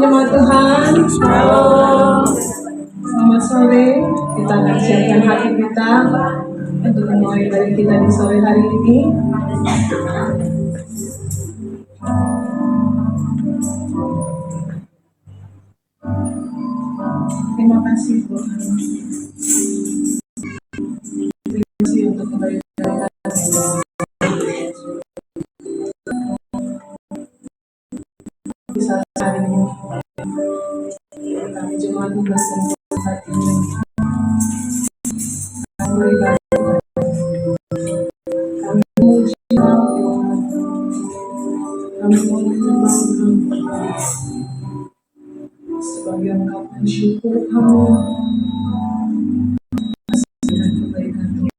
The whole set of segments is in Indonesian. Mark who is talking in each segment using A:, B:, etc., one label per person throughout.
A: jemaat Tuhan. Selamat sore. Kita akan siapkan hati kita untuk memulai dari kita di sore hari ini. Terima kasih Tuhan. Terima kasih untuk kebaikan bisa hari ini. Kami jemaat bersentuh hati ini. Kami beribadah. Kami memuji Tuhan. Kami menyembah Tuhan. Sebagai ungkapan syukur kami dan kebaikan Tuhan.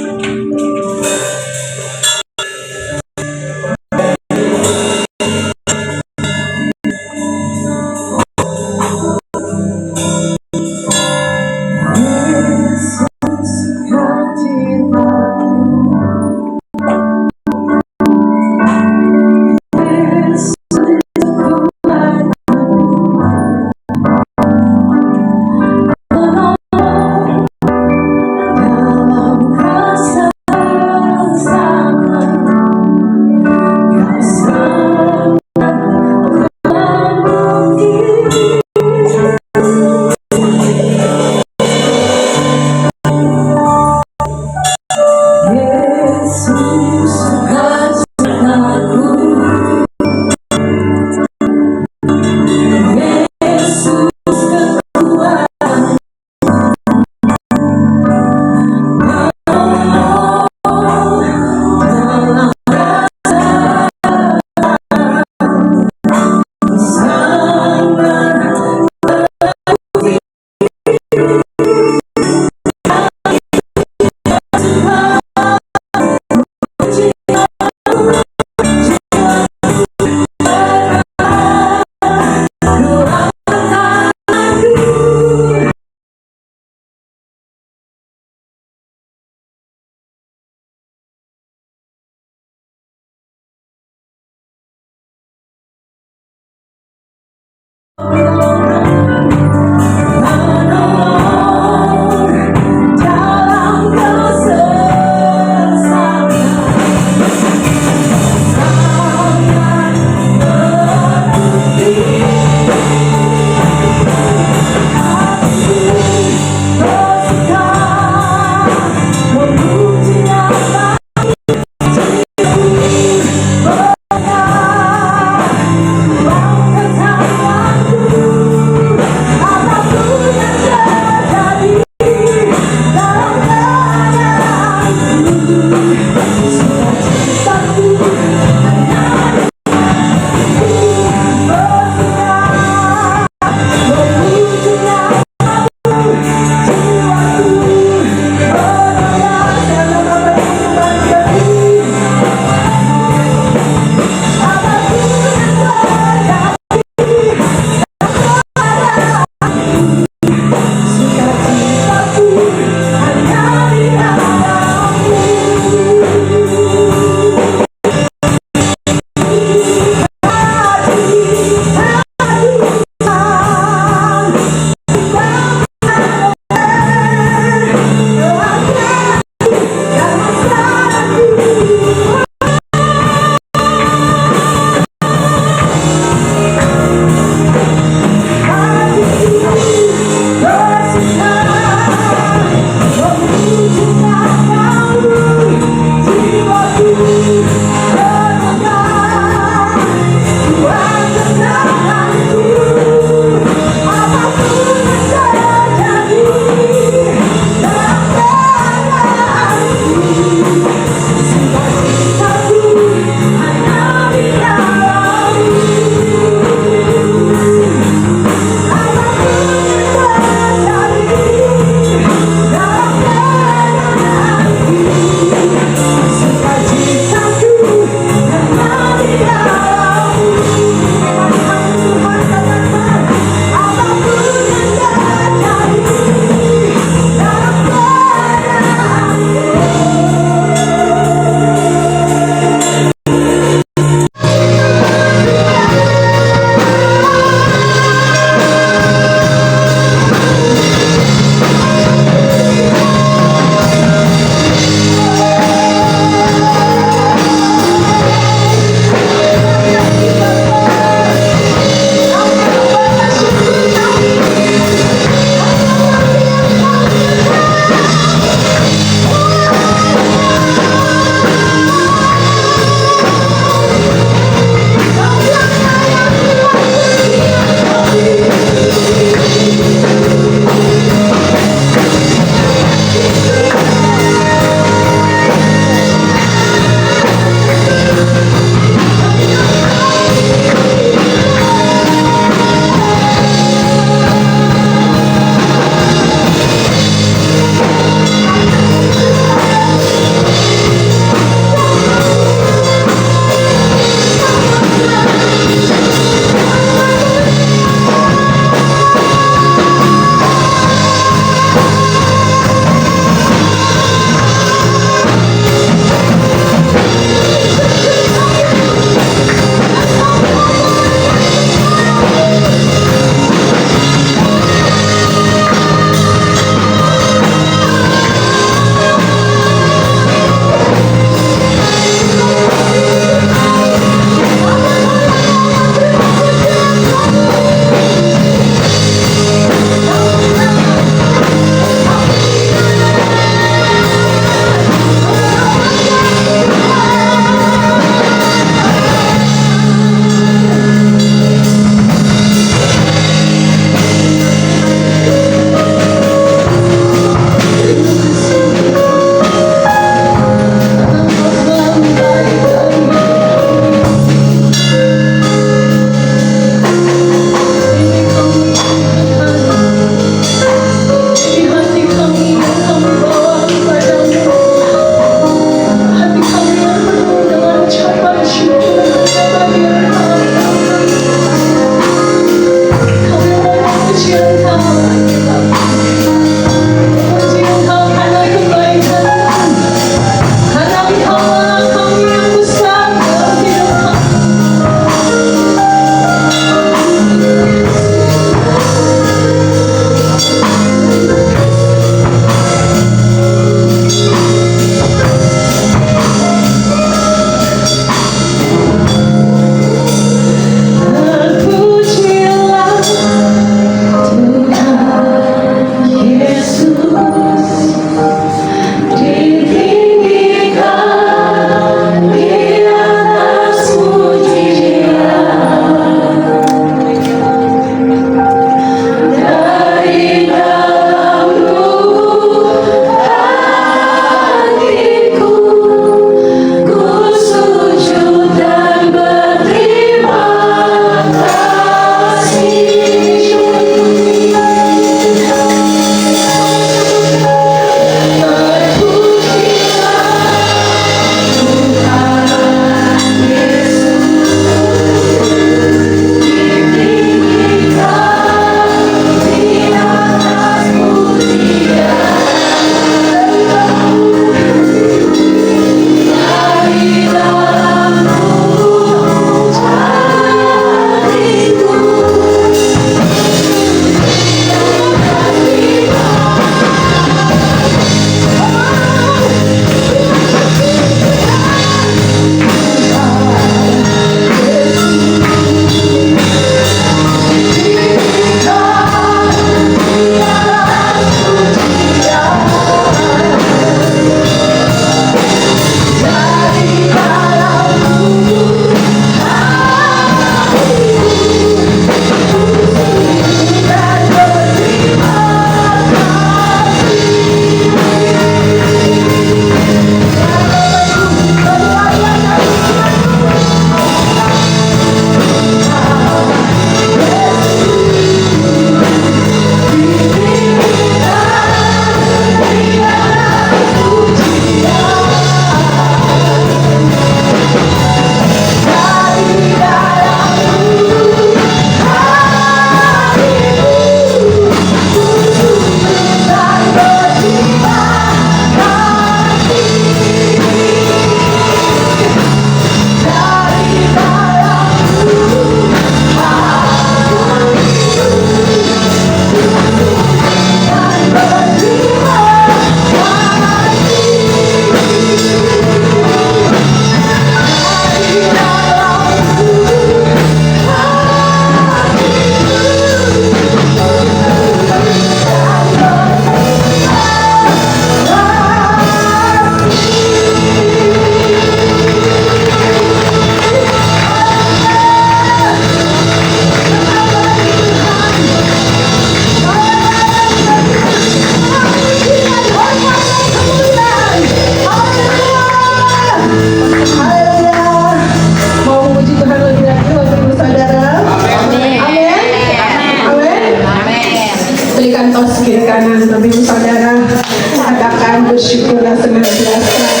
A: Tuhan, bersyukurlah senantiasa.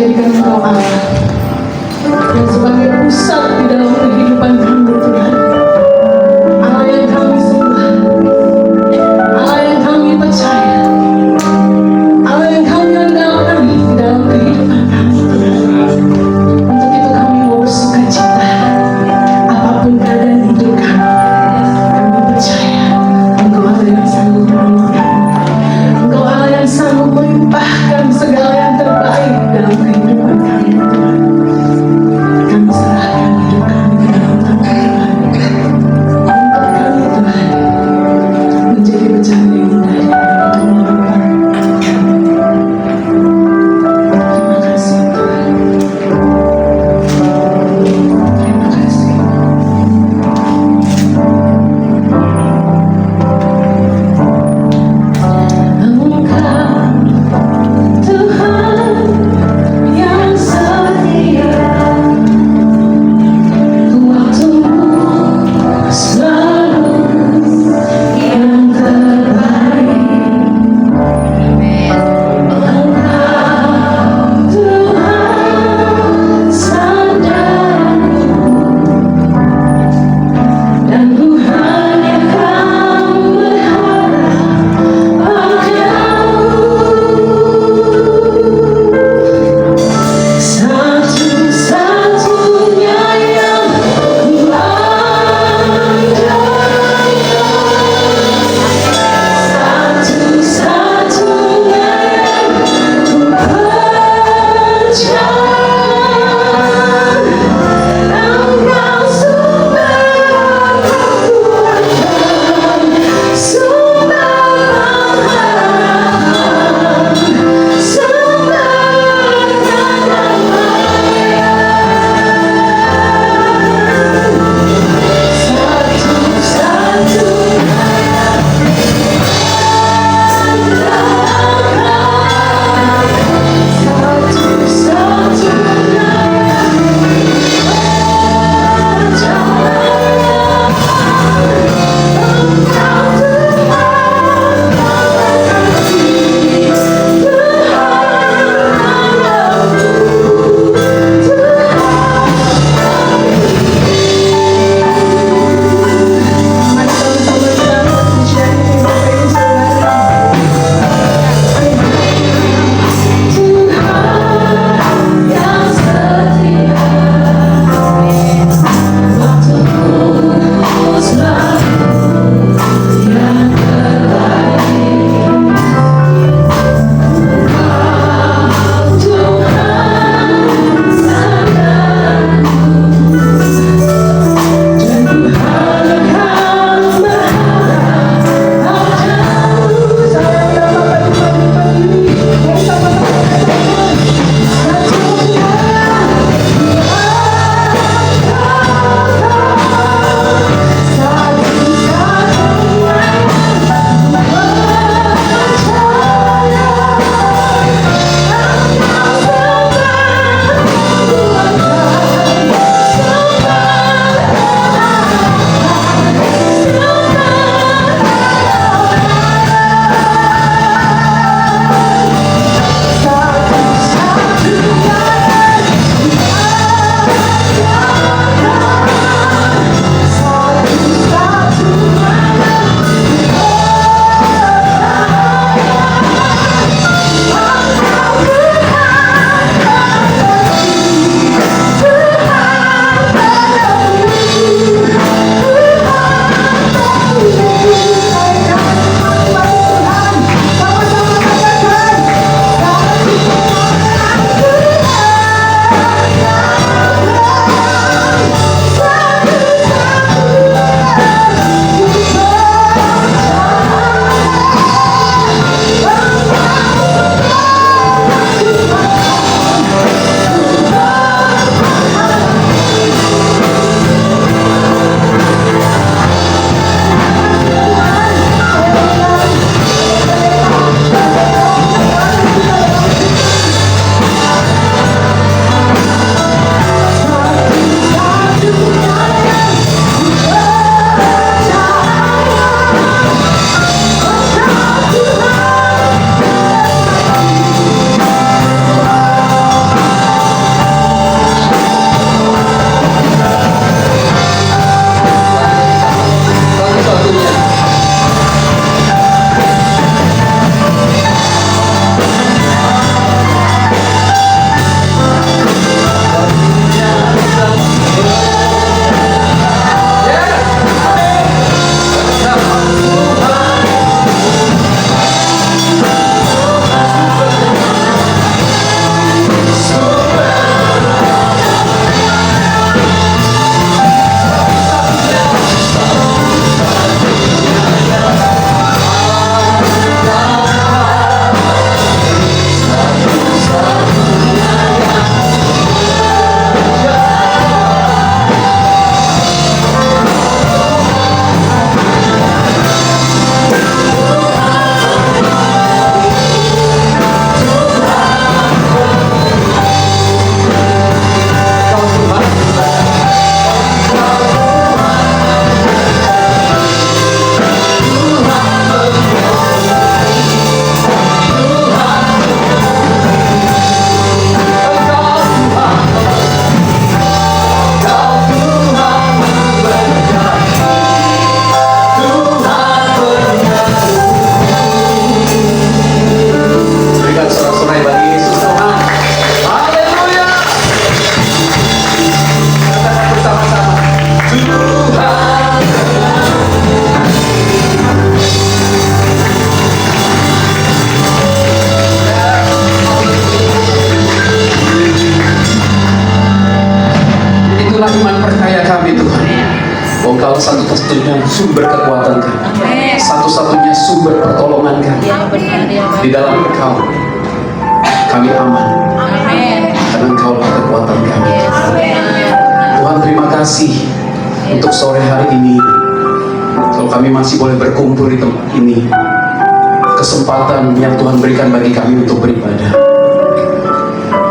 A: menjadikan Engkau Allah yang sebagai pusat di dalam kehidupan kami Tuhan. Allah yang kami sembah, Allah yang kami percaya, Allah yang kami andalkan di dalam kehidupan kami Tuhan. Untuk itu kami mau bersuka cita apapun keadaan hidup kami percaya Engkau Allah yang sanggup menolong, Engkau Allah yang sanggup melimpahkan segala yang terbaik dalam kehidupan kami.
B: satu-satunya sumber kekuatan kami, satu-satunya sumber pertolongan kami. Di dalam Engkau kami aman, karena Engkaulah kekuatan kami. Tuhan, terima kasih untuk sore hari ini. Kalau kami masih boleh berkumpul di tempat ini, kesempatan yang Tuhan berikan bagi kami untuk beribadah,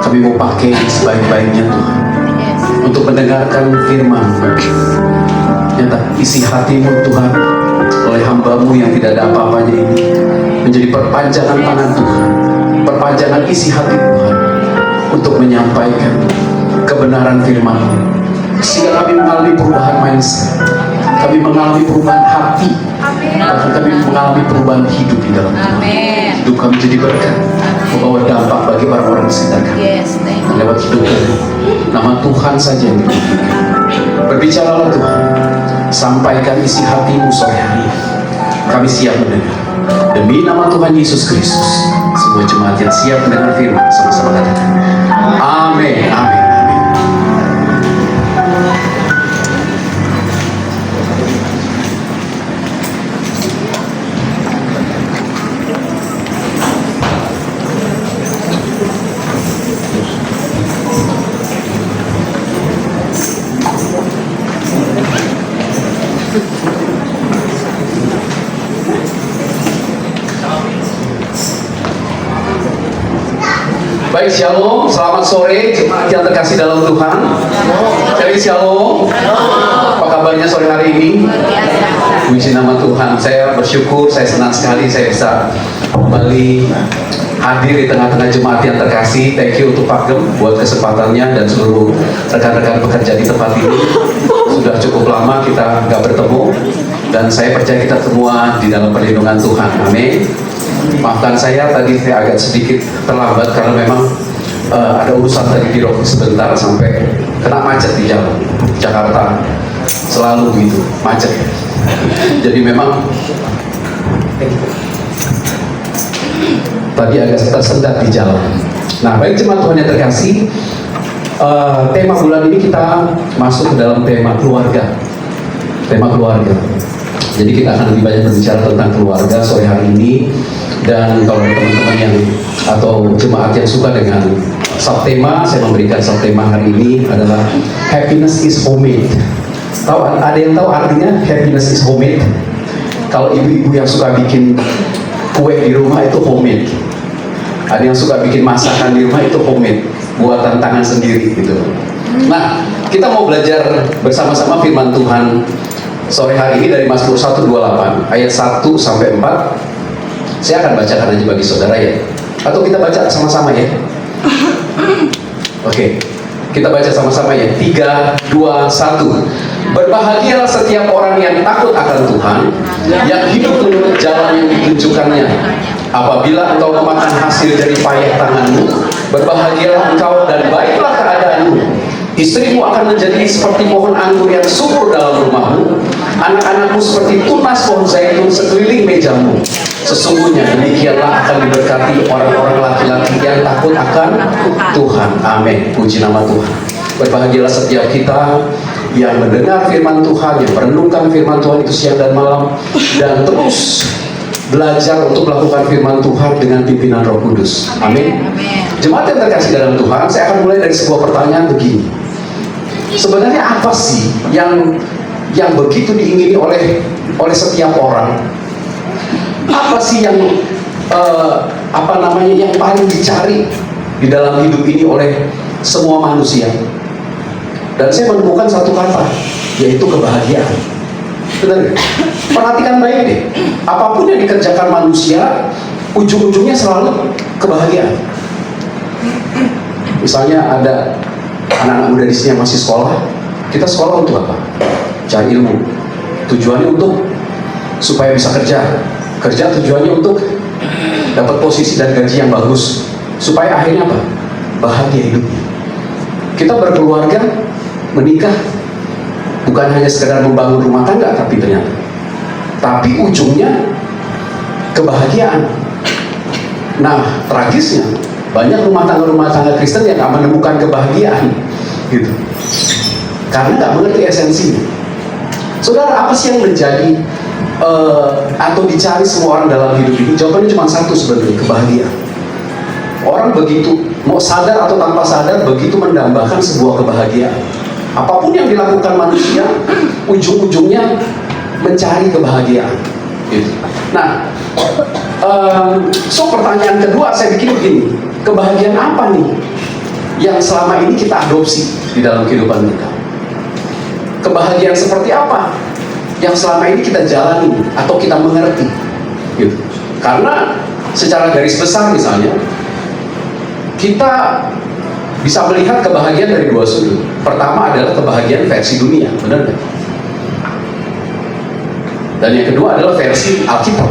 B: kami mau pakai sebaik-baiknya Tuhan, untuk mendengarkan firman. Nyata isi hatimu Tuhan oleh hamba-Mu yang tidak ada apa-apanya ini menjadi perpanjangan tangan Tuhan, perpanjangan isi hati Tuhan untuk menyampaikan kebenaran firman-Mu, sehingga kami mengalami perubahan mindset, kami mengalami perubahan hati, bahkan kami mengalami perubahan hidup di dalam Tuhan. Hidup kami jadi berkat, membawa dampak bagi orang-orang di sekitar kami. Lewat hidup kami, nama Tuhan saja yang dimuliakan. Berbicaralah Tuhan, sampaikan isi hati-Mu sore hari. Kami siap mendengar. Demi nama Tuhan Yesus Kristus, semua jemaat yang siap mendengar firman sama-sama katakan amin, amin, amin. Baik, shalom, selamat sore jemaat yang terkasih dalam Tuhan. Jadi shalom, apa kabarnya sore hari ini? Puji nama Tuhan, saya bersyukur, saya senang sekali saya bisa kembali hadir di tengah-tengah jemaat yang terkasih. Thank you untuk Pak Gem buat kesempatannya dan seluruh rekan-rekan pekerja di tempat ini. Sudah cukup lama kita nggak bertemu, dan saya percaya kita semua di dalam perlindungan Tuhan. Amin. Maafkan saya tadi saya agak sedikit terlambat karena memang ada urusan tadi di Rocky sebentar sampai kena macet di jalan. Jakarta selalu begitu macet. Jadi memang tadi agak tersendat di jalan. Nah, baik jemaat Tuhan yang terkasih, tema bulan ini kita masuk ke dalam tema keluarga. Tema keluarga. Jadi kita akan lebih banyak berbicara tentang keluarga sore hari ini. Dan kalau teman-teman yang atau jemaat yang suka dengan subtema, saya memberikan subtema hari ini adalah happiness is homemade. Ada yang tahu artinya happiness is homemade? Kalau ibu-ibu yang suka bikin kue di rumah itu homemade. Ada yang suka bikin masakan di rumah itu homemade, buatan tangan sendiri gitu. Nah, kita mau belajar bersama-sama firman Tuhan sore hari ini dari Mazmur 128 ayat 1 sampai 4. Saya akan bacakan aja bagi saudara ya. Atau kita baca sama-sama ya. Oke, kita baca sama-sama ya. 3, 2, 1. Berbahagialah setiap orang yang takut akan Tuhan, yang hidup menurut jalan yang ditunjukkannya. Apabila engkau memakan hasil dari payah tanganmu, berbahagialah engkau dan baiklah keadaanmu. Istrimu akan menjadi seperti pohon anggur yang subur dalam rumahmu, anak-anakmu seperti tunas pohon zaitun sekeliling mejamu. Sesungguhnya demikianlah akan diberkati orang-orang laki-laki yang takut akan Tuhan. Amin. Puji nama Tuhan. Berbahagialah setiap kita yang mendengar firman Tuhan, yang merenungkan firman Tuhan itu siang dan malam, dan terus belajar untuk melakukan firman Tuhan dengan pimpinan Roh Kudus. Amin. Jemaat yang terkasih dalam Tuhan, saya akan mulai dari sebuah pertanyaan begini. Sebenarnya apa sih yang begitu diingini oleh setiap orang? Apa sih yang yang paling dicari di dalam hidup ini oleh semua manusia? Dan saya menemukan satu kata, yaitu kebahagiaan. Benar? Perhatikan baik deh. Apapun yang dikerjakan manusia, ujung-ujungnya selalu kebahagiaan. Misalnya ada anak-anak muda di sini yang masih sekolah. Kita sekolah untuk apa? Cari ilmu. Tujuannya untuk supaya bisa kerja. Kerja tujuannya untuk dapat posisi dan gaji yang bagus. Supaya akhirnya apa? Bahagia hidupnya. Kita berkeluarga, menikah, bukan hanya sekedar membangun rumah tangga, tapi ujungnya kebahagiaan. Nah, tragisnya banyak rumah tangga Kristen yang nggak menemukan kebahagiaan, gitu. Karena nggak mengerti esensinya. Saudara, apa sih yang menjadi atau dicari semua orang dalam hidup ini? Jawabannya cuma satu sebenarnya, kebahagiaan. Orang begitu, mau sadar atau tanpa sadar, begitu mendambakan sebuah kebahagiaan. Apapun yang dilakukan manusia, ujung-ujungnya mencari kebahagiaan. Gitu. Nah, so pertanyaan kedua saya bikin begini, kebahagiaan apa nih yang selama ini kita adopsi di dalam kehidupan kita? Kebahagiaan seperti apa yang selama ini kita jalani atau kita mengerti? Gitu. Karena secara garis besar misalnya, kita bisa melihat kebahagiaan dari dua sudut. Pertama adalah kebahagiaan versi dunia, benar nggak? Dan yang kedua adalah versi Alkitab.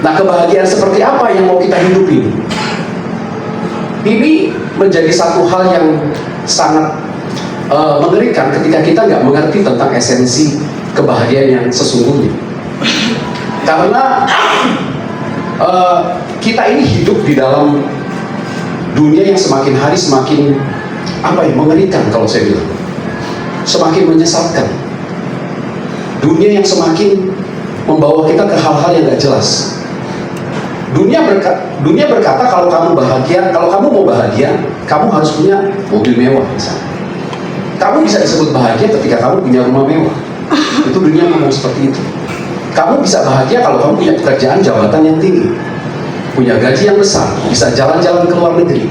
B: Nah, kebahagiaan seperti apa yang mau kita hidupi? Ini menjadi satu hal yang sangat mengerikan ketika kita nggak mengerti tentang esensi kebahagiaan yang sesungguhnya. Karena kita ini hidup di dalam dunia yang semakin hari semakin mengerikan, kalau saya bilang, semakin menyesatkan. Dunia yang semakin membawa kita ke hal-hal yang gak jelas. Dunia berkata kalau kamu bahagia, kalau kamu mau bahagia, kamu harus punya mobil mewah misalnya. Kamu bisa disebut bahagia ketika kamu punya rumah mewah. Itu dunia ngomong seperti itu. Kamu bisa bahagia kalau kamu punya pekerjaan jabatan yang tinggi, punya gaji yang besar, bisa jalan-jalan ke luar negeri.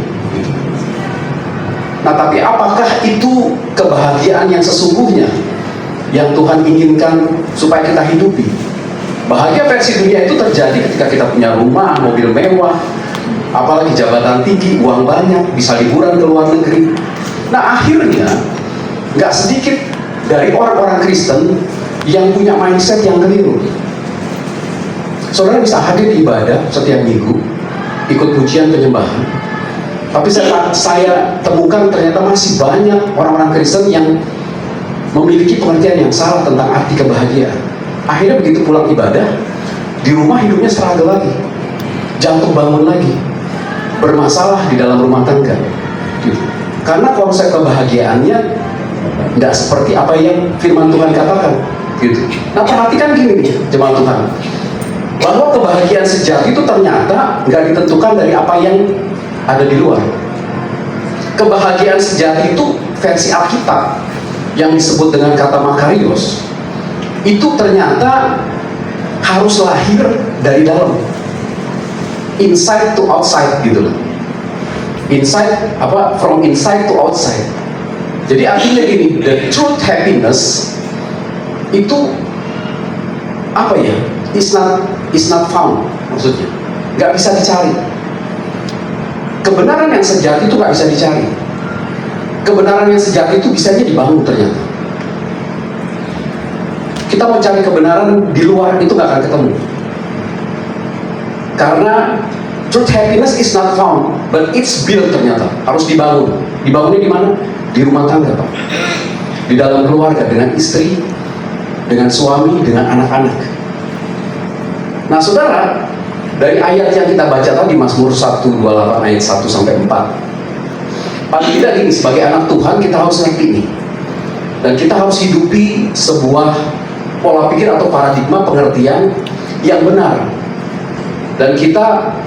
B: Nah, tapi apakah itu kebahagiaan yang sesungguhnya yang Tuhan inginkan supaya kita hidupi? Bahagia versi dunia itu terjadi ketika kita punya rumah, mobil mewah, apalagi jabatan tinggi, uang banyak, bisa liburan ke luar negeri. Nah, akhirnya nggak sedikit dari orang-orang Kristen yang punya mindset yang keliru. Saudara bisa hadir di ibadah setiap minggu, ikut pujian penyembahan, tapi saya temukan ternyata masih banyak orang-orang Kristen yang memiliki pengertian yang salah tentang arti kebahagiaan. Akhirnya begitu pulang ibadah, di rumah hidupnya struggle lagi, jatuh bangun lagi, bermasalah di dalam rumah tangga. Gitu. Karena konsep kebahagiaannya tidak seperti apa yang firman Tuhan katakan. Gitu. Nah, perhatikan gini nih, jemaat Tuhan, bahwa kebahagiaan sejati itu ternyata nggak ditentukan dari apa yang ada di luar. Kebahagiaan sejati itu versi Alkitab yang disebut dengan kata makarios, itu ternyata harus lahir dari dalam, inside to outside gitu loh. Inside from inside to outside. Jadi artinya gini, the truth happiness itu is not found, maksudnya nggak bisa dicari. Kebenaran yang sejati itu nggak bisa dicari. Kebenaran yang sejati itu bisanya dibangun ternyata. Kita mau cari kebenaran di luar itu nggak akan ketemu. Karena truth happiness is not found, but it's built ternyata. Harus dibangun. Dibangunnya di mana? Di rumah tangga, Pak. Di dalam keluarga, dengan istri, dengan suami, dengan anak-anak. Nah, saudara, dari ayat yang kita baca tadi, Mazmur 128 ayat 1 sampai 4. Paling tidak gini, sebagai anak Tuhan kita harus ngerti ini. Dan kita harus hidupi sebuah pola pikir atau paradigma pengertian yang benar. Dan kita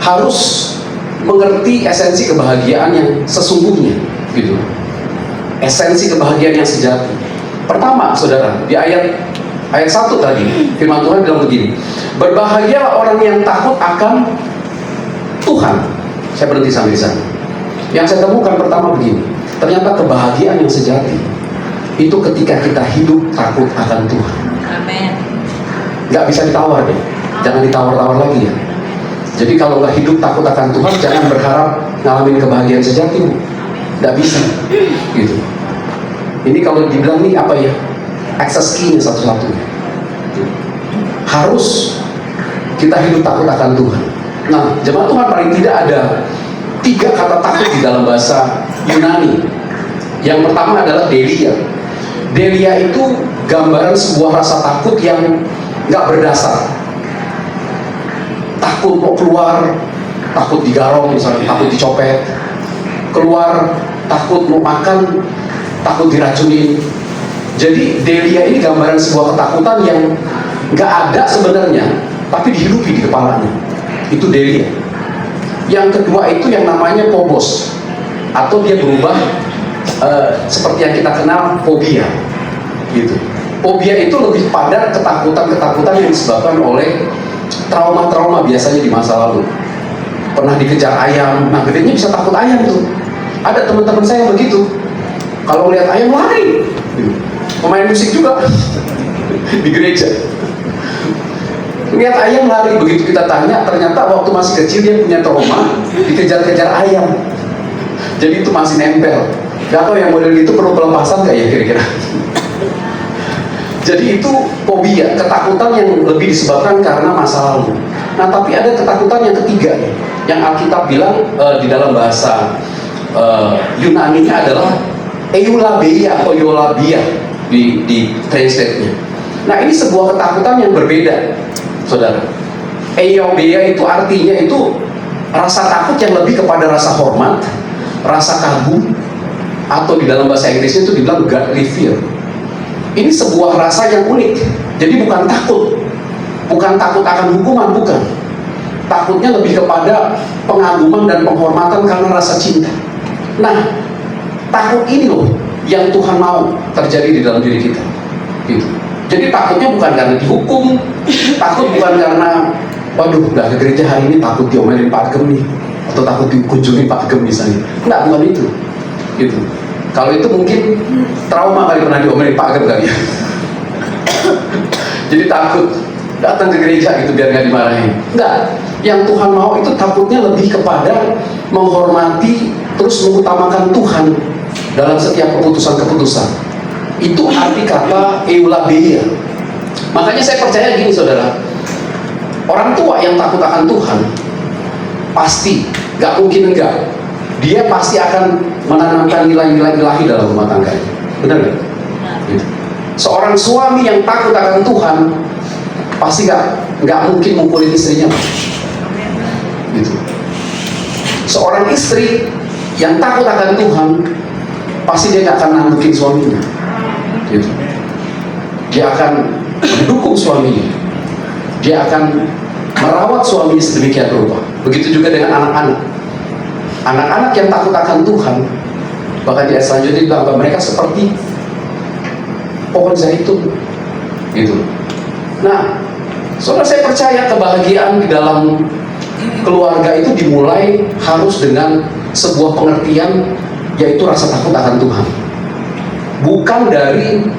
B: harus mengerti esensi kebahagiaan yang sesungguhnya, gitu. Esensi kebahagiaan yang sejati. Pertama, saudara, di ayat 1 tadi, firman Tuhan bilang begini, berbahagialah orang yang takut akan Tuhan. Saya berhenti sampai di sana. Yang saya temukan pertama begini, ternyata kebahagiaan yang sejati itu ketika kita hidup takut akan Tuhan.
C: Amin.
B: Nggak bisa ditawar deh, jangan ditawar-tawar lagi ya. Jadi kalau nggak hidup takut akan Tuhan, jangan berharap ngalamin kebahagiaan sejati. Nggak bisa, gitu. Ini kalau dibilang nih apa ya? Access key-nya satu-satunya. Harus kita hidup takut akan Tuhan. Nah, jemaat Tuhan, paling tidak ada 3 kata takut di dalam bahasa Yunani. Yang pertama adalah delia. Delia itu gambaran sebuah rasa takut yang nggak berdasar. Takut mau keluar, takut digarong misalnya, takut dicopet. Keluar, takut mau makan, takut diracunin. Jadi Delia ini gambaran sebuah ketakutan yang nggak ada sebenarnya, tapi dihidupi di kepalanya. Itu Delia. Yang kedua itu yang namanya Phobos, atau dia berubah seperti yang kita kenal fobia, gitu. Fobia itu lebih pada ketakutan-ketakutan yang disebabkan oleh trauma-trauma biasanya di masa lalu. Pernah dikejar ayam, nah gedenya bisa takut ayam tuh. Ada teman-teman saya yang begitu. Kalau lihat ayam lari. Pemain musik juga di gereja. Lihat ayam lari, begitu kita tanya, ternyata waktu masih kecil dia punya trauma dikejar-kejar ayam. Jadi itu masih nempel. Gak tahu yang model itu perlu pelepasan gak ya kira-kira? Jadi itu fobia, ketakutan yang lebih disebabkan karena masa lalu. Nah, tapi ada ketakutan yang ketiga nih, yang Alkitab bilang di dalam bahasa Yunani-nya adalah eulabeia atau eulabia di translate-nya. Nah, ini sebuah ketakutan yang berbeda, saudara. Eulabeia itu artinya itu rasa takut yang lebih kepada rasa hormat, rasa kagum, atau di dalam bahasa Inggrisnya itu dibilang godly fear. Ini sebuah rasa yang unik. Jadi bukan takut akan hukuman, bukan. Takutnya lebih kepada pengaguman dan penghormatan karena rasa cinta. Nah, takut ini loh yang Tuhan mau terjadi di dalam diri kita. Gitu. Jadi takutnya bukan karena dihukum, takut bukan karena waduh, udah ke gereja hari ini takut diomelin Pak Agem nih, atau takut dikunjungi Pak Agem misalnya. Enggak, bukan itu. Gitu. Kalau itu mungkin trauma kali, pernah diomelin Pak Agem kali ya. Jadi takut datang ke gereja gitu biar nggak dimarahin. Enggak, yang Tuhan mau itu takutnya lebih kepada menghormati terus mengutamakan Tuhan dalam setiap keputusan-keputusan. Itu arti kata eulabeia. Makanya saya percaya gini saudara, orang tua yang takut akan Tuhan pasti, nggak mungkin enggak, dia pasti akan menanamkan nilai-nilai ilahi dalam rumah tangganya. Benar nggak? Gitu. Seorang suami yang takut akan Tuhan pasti nggak mungkin mukulin istrinya. Gitu. Seorang istri yang takut akan Tuhan pasti dia nggak akan nandukin suaminya. Gitu. Dia akan mendukung suaminya. Dia akan merawat suaminya sedemikian rupa. Begitu juga dengan anak-anak. Anak-anak yang takut akan Tuhan, bahkan di ayat selanjutnya bilang bahwa mereka seperti pohon zaitun, gitu. Nah, saudara, saya percaya kebahagiaan di dalam keluarga itu dimulai harus dengan sebuah pengertian, yaitu rasa takut akan Tuhan, bukan dari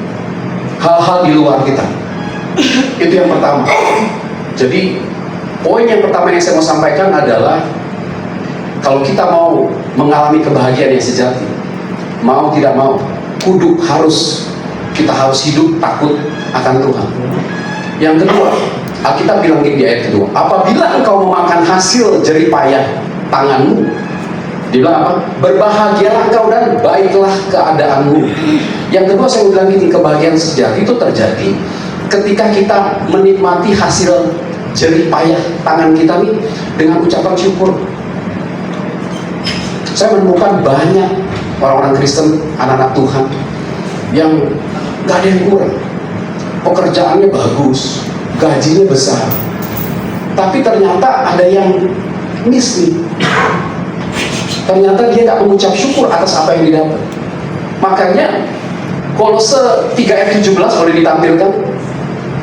B: hal-hal di luar kita. Itu yang pertama. Jadi poin yang pertama yang saya mau sampaikan adalah, kalau kita mau mengalami kebahagiaan yang sejati, mau tidak mau, kita harus hidup takut akan Tuhan. Yang kedua, Alkitab bilang di ayat kedua, apabila engkau memakan hasil jerih payah tanganmu, dia bilang apa? Berbahagialah engkau dan baiklah keadaanmu. Yang kedua, saya bilang gini, kebahagiaan sejati itu terjadi ketika kita menikmati hasil jerih payah tangan kita nih dengan ucapan syukur. Saya menemukan banyak orang-orang Kristen, anak-anak Tuhan yang gak ada yang kurang. Pekerjaannya bagus, gajinya besar, tapi ternyata ada yang miss nih. Ternyata dia gak mengucap syukur atas apa yang didapat. Makanya Kolose 3 ayat 17 boleh ditampilkan.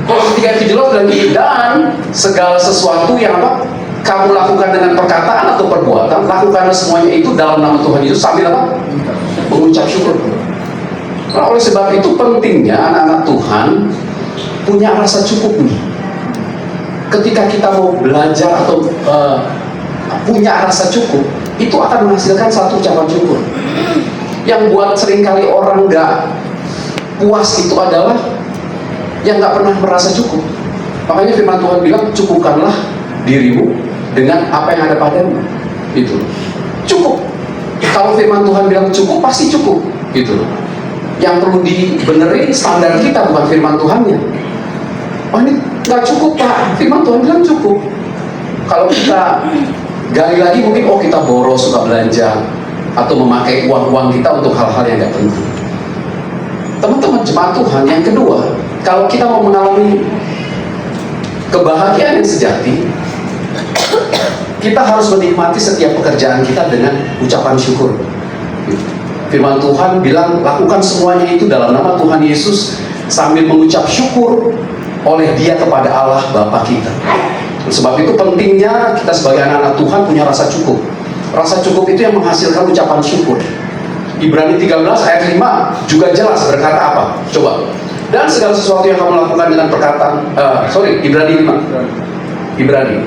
B: Kolose 3 ayat 17 bilang gini, dan segala sesuatu yang apa? Kamu lakukan dengan perkataan atau perbuatan, lakukanlah semuanya itu dalam nama Tuhan Yesus sambil apa? Mengucap syukur. Nah, oleh sebab itu pentingnya anak-anak Tuhan punya rasa cukup nih. Ketika kita mau belajar atau punya rasa cukup, itu akan menghasilkan satu ucapan syukur. Yang buat seringkali orang nggak puas itu adalah yang nggak pernah merasa cukup. Makanya firman Tuhan bilang, cukupkanlah dirimu dengan apa yang ada padamu. Itu cukup. Kalau firman Tuhan bilang cukup, pasti cukup. Gitu. Yang perlu dibenerin standar kita, bukan firman Tuhannya. Oh, ini nggak cukup Pak, firman Tuhan bilang cukup. Kalau kita gali lagi, mungkin kita boros, suka belanja, atau memakai uang-uang kita untuk hal-hal yang nggak penting. Teman-teman, jemaat jemaat Tuhan, yang kedua, kalau kita mau mengalami kebahagiaan yang sejati, kita harus menikmati setiap pekerjaan kita dengan ucapan syukur. Firman Tuhan bilang, lakukan semuanya itu dalam nama Tuhan Yesus sambil mengucap syukur oleh Dia kepada Allah Bapa kita. Sebab itu pentingnya kita sebagai anak-anak Tuhan punya rasa cukup. Rasa cukup itu yang menghasilkan ucapan syukur. Ibrani 13 ayat 5 juga jelas berkata apa? Coba. Dan segala sesuatu yang kamu lakukan dengan perkataan, Ibrani 5. Ibrani.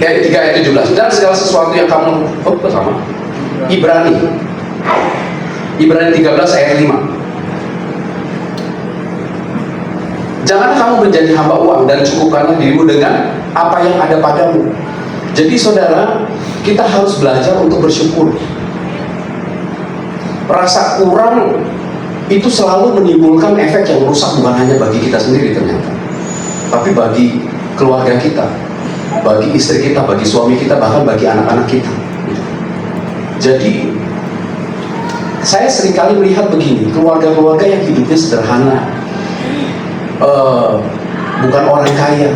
B: Ayat 3 ayat 17. Dan segala sesuatu yang kamu sama. Ibrani 13 ayat 5. Jangan kamu menjadi hamba uang dan cukupkanlah dirimu dengan apa yang ada padamu. Jadi saudara, kita harus belajar untuk bersyukur. Rasa kurang itu selalu menimbulkan efek yang rusak, bukan hanya bagi kita sendiri ternyata, tapi bagi keluarga kita, bagi istri kita, bagi suami kita, bahkan bagi anak-anak kita. Jadi saya seringkali melihat begini, keluarga-keluarga yang hidupnya sederhana, bukan orang kaya,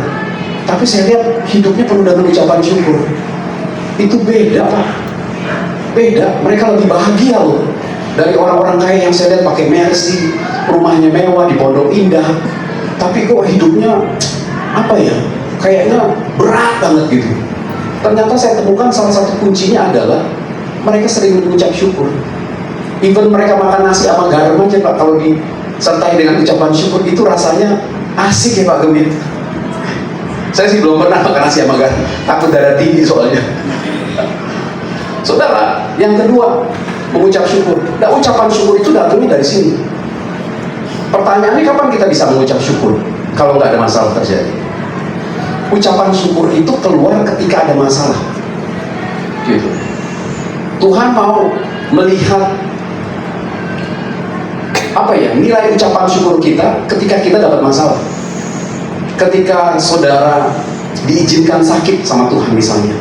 B: tapi saya lihat hidupnya penuh dengan ucapan syukur. Itu beda, Pak. Beda, mereka lebih bahagia loh dari orang-orang kaya yang saya lihat pakai Mercy, rumahnya mewah di Pondok Indah, tapi kok hidupnya apa ya, kayaknya berat banget gitu. Ternyata saya temukan salah satu kuncinya adalah mereka sering mengucap syukur. Even mereka makan nasi sama garam aja, Pak, kalau disertai dengan ucapan syukur itu rasanya asik ya Pak Gemit. Saya sih belum pernah makan nasi sama garam, takut darah tinggi soalnya. Saudara, yang kedua, mengucap syukur. Nah, ucapan syukur itu datangnya dari sini. Pertanyaannya, kapan kita bisa mengucap syukur kalau nggak ada masalah terjadi? Ucapan syukur itu keluar ketika ada masalah. Gitu. Tuhan mau melihat nilai ucapan syukur kita ketika kita dapat masalah. Ketika saudara diizinkan sakit sama Tuhan misalnya,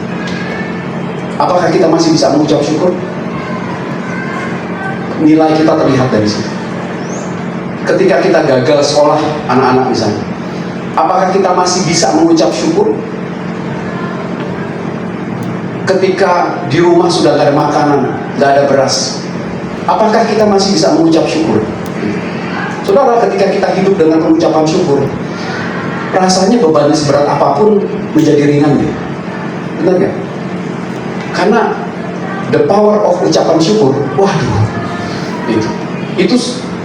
B: apakah kita masih bisa mengucap syukur? Nilai kita terlihat dari situ. Ketika kita gagal sekolah anak-anak misalnya, apakah kita masih bisa mengucap syukur? Ketika di rumah sudah gak ada makanan, gak ada beras, apakah kita masih bisa mengucap syukur? Saudara, ketika kita hidup dengan pengucapan syukur, rasanya beban seberat apapun menjadi ringan ya. Benar gak? Karena the power of ucapan syukur, waduh, itu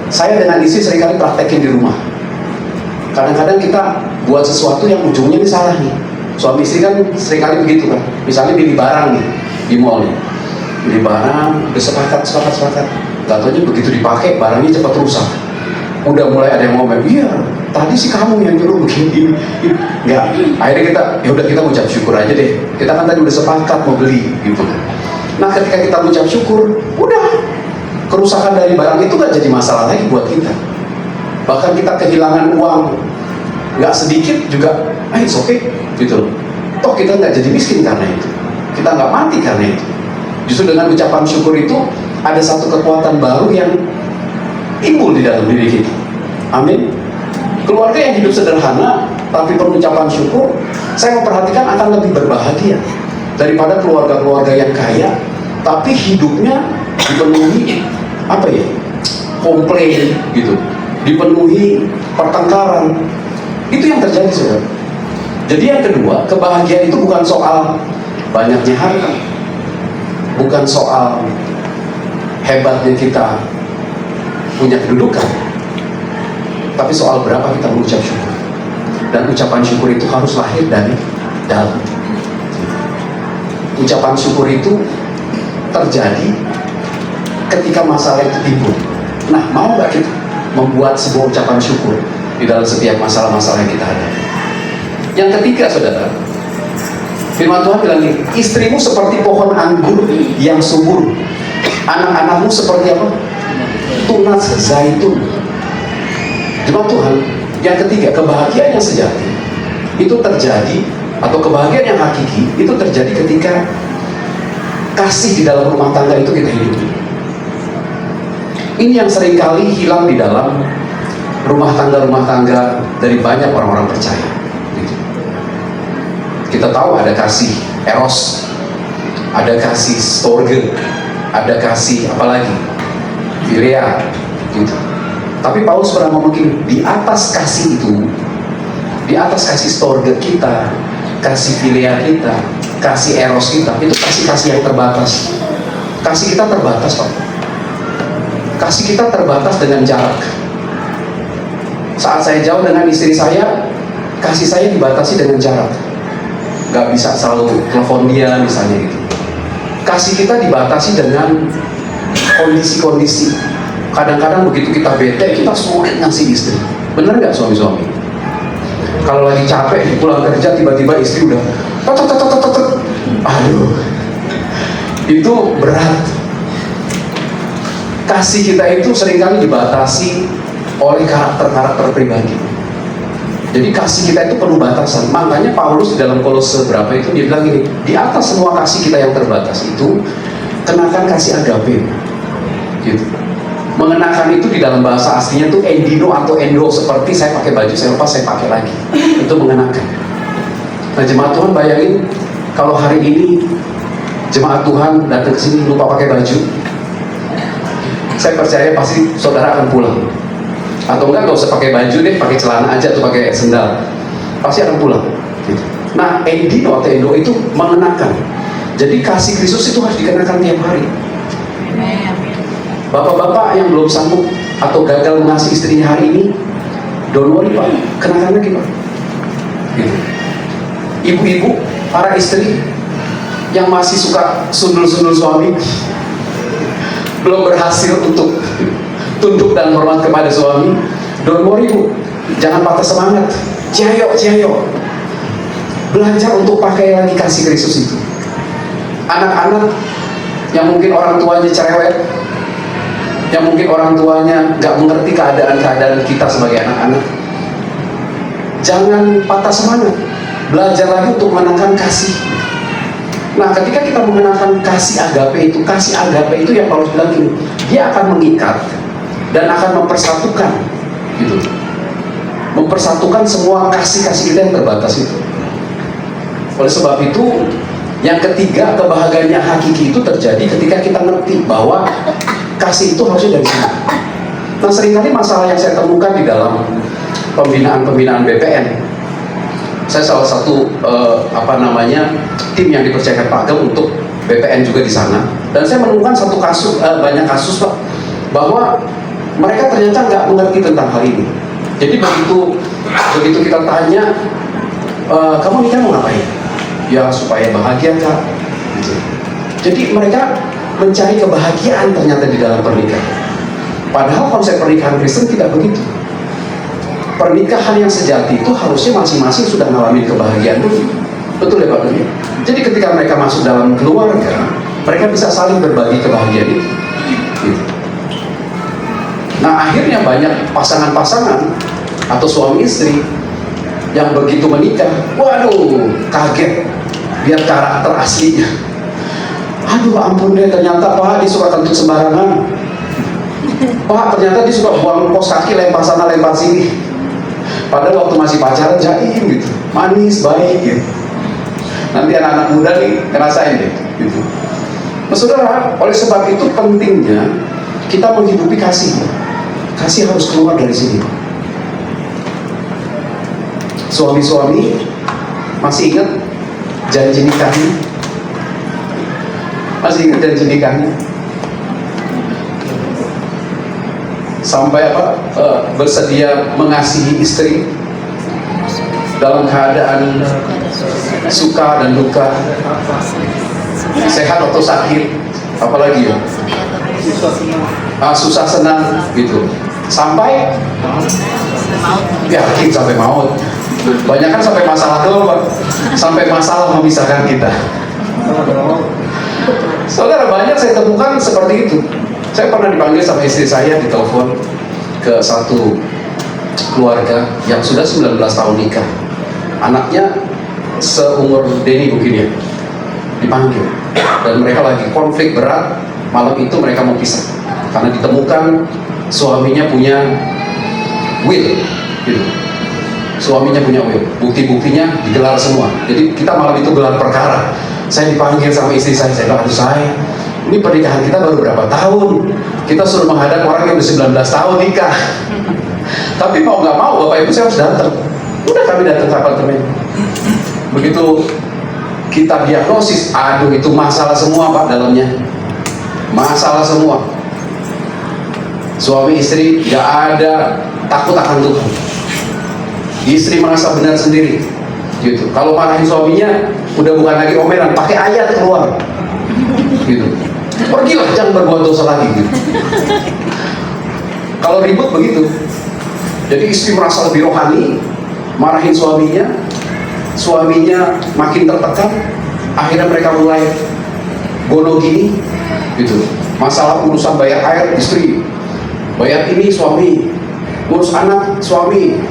B: saya dengan istri seringkali praktekin di rumah. Kadang-kadang kita buat sesuatu yang ujungnya ini salah nih. Suami istri kan seringkali begitu kan. Misalnya beli barang nih di mall nih, beli barang, udah sepakat. Gak taunya begitu dipakai barangnya cepat rusak. Udah mulai ada yang ngomong, iya tadi sih kamu yang nyuruh begini. Nggak, akhirnya kita ucap syukur aja deh. Kita kan tadi udah sepakat mau beli gitu. Nah, ketika kita ucap syukur, udah kerusakan dari barang itu gak jadi masalah lagi buat kita. Bahkan kita kehilangan uang nggak sedikit juga, it's okay gitu loh. Toh kita nggak jadi miskin karena itu, kita nggak mati karena itu. Justru dengan ucapan syukur itu ada satu kekuatan baru yang timbul di dalam diri kita. Amin. Keluarga yang hidup sederhana tapi pengucapan syukur, saya memperhatikan akan lebih berbahagia daripada keluarga-keluarga yang kaya tapi hidupnya dipenuhi komplain gitu, dipenuhi pertengkaran. Itu yang terjadi, saudara. Jadi yang kedua, kebahagiaan itu bukan soal banyaknya harta, bukan soal hebatnya kita punya kedudukan, tapi soal berapa kita mengucap syukur. Dan ucapan syukur itu harus lahir dari dalam. Ucapan syukur itu terjadi ketika masalah itu timbul. Nah, mau nggak kita membuat sebuah ucapan syukur di dalam setiap masalah-masalah yang kita hadapi? Yang ketiga, saudara, firman Tuhan bilang ini, istrimu seperti pohon anggur yang subur, anak-anakmu seperti apa? Tunas zaitun. Jemaat Tuhan, yang ketiga, kebahagiaan yang sejati itu terjadi, atau kebahagiaan yang hakiki itu terjadi ketika kasih di dalam rumah tangga itu kita hidupi. Ini yang seringkali hilang di dalam rumah tangga dari banyak orang-orang percaya. Gitu. Kita tahu ada kasih eros, ada kasih storge, ada kasih apalagi philia, gitu. Tapi Paulus pernah ngomong gini, di atas kasih itu, di atas kasih storge kita, kasih philia kita, kasih eros kita, itu kasih yang terbatas. Kasih kita terbatas, Pak. Kasih kita terbatas dengan jarak. Saat saya jauh dengan istri saya, kasih saya dibatasi dengan jarak. Gak bisa selalu telepon dia misalnya gitu. Kasih kita dibatasi dengan kondisi-kondisi. Kadang-kadang begitu kita bete, kita sulit ngasih istri. Bener nggak suami-suami? Kalau lagi capek pulang kerja, tiba-tiba istri udah aduh, itu berat. Kasih kita itu seringkali dibatasi oleh karakter-karakter pribadi. Jadi kasih kita itu penuh batasan. Makanya Paulus di dalam Kolose berapa itu dia bilang gini, di atas semua kasih kita yang terbatas itu, kenakan kasih agape. Gitu. Mengenakan itu di dalam bahasa aslinya tuh endino atau endo, seperti saya pakai baju saya lepas saya pakai lagi. Itu mengenakan. Nah jemaat Tuhan bayangin kalau hari ini jemaat Tuhan datang ke sini lupa pakai baju, saya percaya pasti saudara akan pulang. Atau enggak usah pakai baju deh, pakai celana aja atau pakai sendal, pasti akan pulang. Gitu. Nah endino atau endo itu mengenakan. Jadi kasih Kristus itu harus dikenakan tiap hari. Bapak-bapak yang belum sanggup atau gagal mengasihi istrinya hari ini, don't worry Pak, kenakan lagi Pak. Gitu. Ibu-ibu, para istri yang masih suka sundul-sundul suami, belum berhasil untuk tunduk dan hormat kepada suami, don't worry Bu, jangan patah semangat, ciayo, belajar untuk pakai lagi kasih Kristus itu. Anak-anak yang mungkin orang tuanya cerewet, yang mungkin orang tuanya nggak mengerti keadaan kita sebagai anak-anak, jangan patah semangat, belajar lagi untuk mengenakan kasih. Nah ketika kita mengenakan kasih agape itu yang Paulus bilang gini, dia akan mengikat dan akan mempersatukan, gitu, mempersatukan semua kasih-kasih kita yang terbatas itu. Oleh sebab itu, yang ketiga, kebahagiaan yang hakiki itu terjadi ketika kita ngerti bahwa kasih itu harusnya dari sini. Nah seringkali masalah yang saya temukan di dalam pembinaan BPN, saya salah satu tim yang dipercayakan Pak Agam untuk BPN juga di sana, dan saya menemukan satu kasus, banyak kasus Pak, bahwa mereka ternyata nggak mengerti tentang hal ini. Jadi begitu kita tanya, kamu nikah mau ngapain? Ya supaya bahagia Kak. Gitu. Jadi mereka mencari kebahagiaan ternyata di dalam pernikahan. Padahal konsep pernikahan Kristen tidak begitu. Pernikahan yang sejati itu harusnya masing-masing sudah ngalamin kebahagiaan dulu. Betul ya Pak Doni? Jadi ketika mereka masuk dalam keluarga, mereka bisa saling berbagi kebahagiaan itu. Gitu. Nah akhirnya banyak pasangan-pasangan atau suami istri yang begitu menikah, waduh kaget lihat karakter aslinya. Aduh ampun deh, ternyata Pak dia suka kentut sembarangan. Pak ternyata dia suka buang kos kaki, lempar sana lempar sini. Padahal waktu masih pacaran jaim gitu, manis, baik gitu. Nanti anak-anak muda nih ngerasain deh gitu. Nah saudara, oleh sebab itu pentingnya kita menghidupi kasih. Kasih harus keluar dari sini. Suami-suami masih ingat janji nikahnya? Masih ingat janji nikahnya? Sampai bersedia mengasihi istri dalam keadaan suka dan duka, sehat atau sakit, apalagi ya, susah senang gitu, sampai yakin sampai maut. Banyak kan sampai masalah doang Pak, sampai masalah memisahkan kita. Saudara, banyak saya temukan seperti itu. Saya pernah dipanggil sama istri saya, ditelepon ke satu keluarga yang sudah 19 tahun nikah. Anaknya seumur Denny mungkin ya, dipanggil. Dan mereka lagi konflik berat, malam itu mereka mau pisah. karena ditemukan suaminya punya will, gitu. Suaminya punya will, bukti-buktinya digelar semua. Jadi kita malam itu gelar perkara. Saya dipanggil sama istri saya bilang, aduh saya, ini pernikahan kita baru berapa tahun, kita suruh menghadap orang yang udah 19 tahun nikah. Tapi mau nggak mau Bapak Ibu saya harus datang. Udah kami datang ke apartemen. Begitu kita diagnosis, aduh itu masalah semua Pak dalamnya. Masalah semua. Suami istri nggak ada takut akan Tuhan. Istri merasa benar sendiri, gitu. Kalau marahin suaminya, udah bukan lagi omelan, pakai ayat keluar, gitu. Pergilah, jangan berbuat dosa lagi, gitu. Kalau ribut begitu. Jadi istri merasa lebih rohani, marahin suaminya makin tertekan, akhirnya mereka mulai gono gini, gitu. Masalah urusan bayar air istri, bayar ini suami, ngurus anak suami.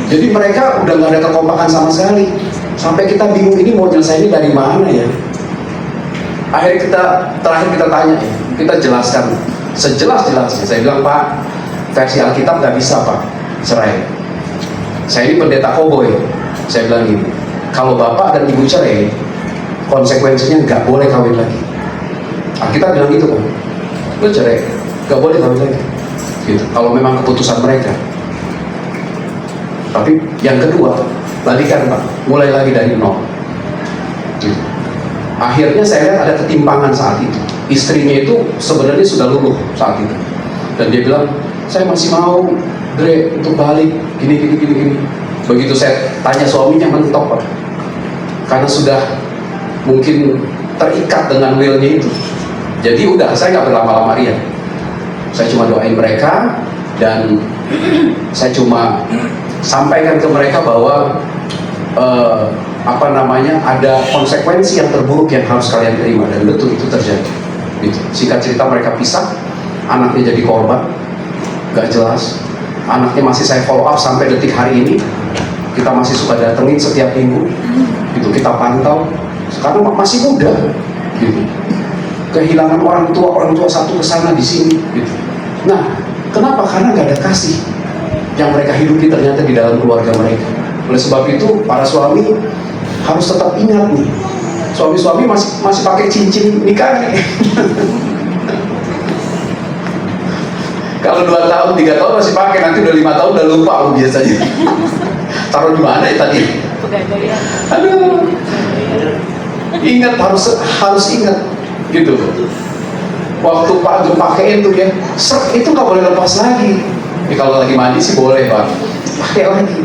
B: Jadi mereka udah gak ada kekompakan sama sekali. Sampai kita bingung ini mau nyelesain ini dari mana ya. Akhirnya terakhir kita tanya, kita jelaskan sejelas-jelasnya. Saya bilang, Pak, versi Alkitab gak bisa Pak cerai. Saya ini pendeta koboi. Saya bilang gini, kalau bapak dan ibu cerai, konsekuensinya gak boleh kawin lagi. Alkitab bilang gitu kan, lu cerai, gak boleh kawin lagi, gitu. Kalau memang keputusan mereka. Tapi yang kedua, balikan Pak, mulai lagi dari nol. Gitu. Akhirnya saya lihat ada ketimpangan saat itu. Istrinya itu sebenarnya sudah luluh saat itu, dan dia bilang, saya masih mau Dre untuk balik, gini. Begitu saya tanya suaminya, mentok Pak, karena sudah mungkin terikat dengan willnya itu. Jadi udah, saya nggak berlama-lama riak. Saya cuma doain mereka, dan saya cuma sampaikan ke mereka bahwa ada konsekuensi yang terburuk yang harus kalian terima, dan betul itu terjadi. Gitu. Singkat cerita mereka pisah, anaknya jadi korban, gak jelas. Anaknya masih saya follow up sampai detik hari ini. Kita masih suka datengin setiap minggu, gitu. Kita pantau, karena masih muda, gitu. Kehilangan orang tua satu kesana di sini, gitu. Nah, kenapa? Karena gak ada kasih yang mereka hidupi ternyata di dalam keluarga mereka. Oleh sebab itu, para suami harus tetap ingat nih, suami-suami masih pakai cincin nikah nih. Kalau 2 tahun, 3 tahun masih pakai, nanti udah 5 tahun udah lupa biasanya. Taruh di mana ya tadi? Aduh. Ingat, harus ingat, gitu. Waktu Pak Ageng pakein tuh ya, itu nggak boleh lepas lagi. Kalau lagi mandi sih boleh Pak, pakai lagi.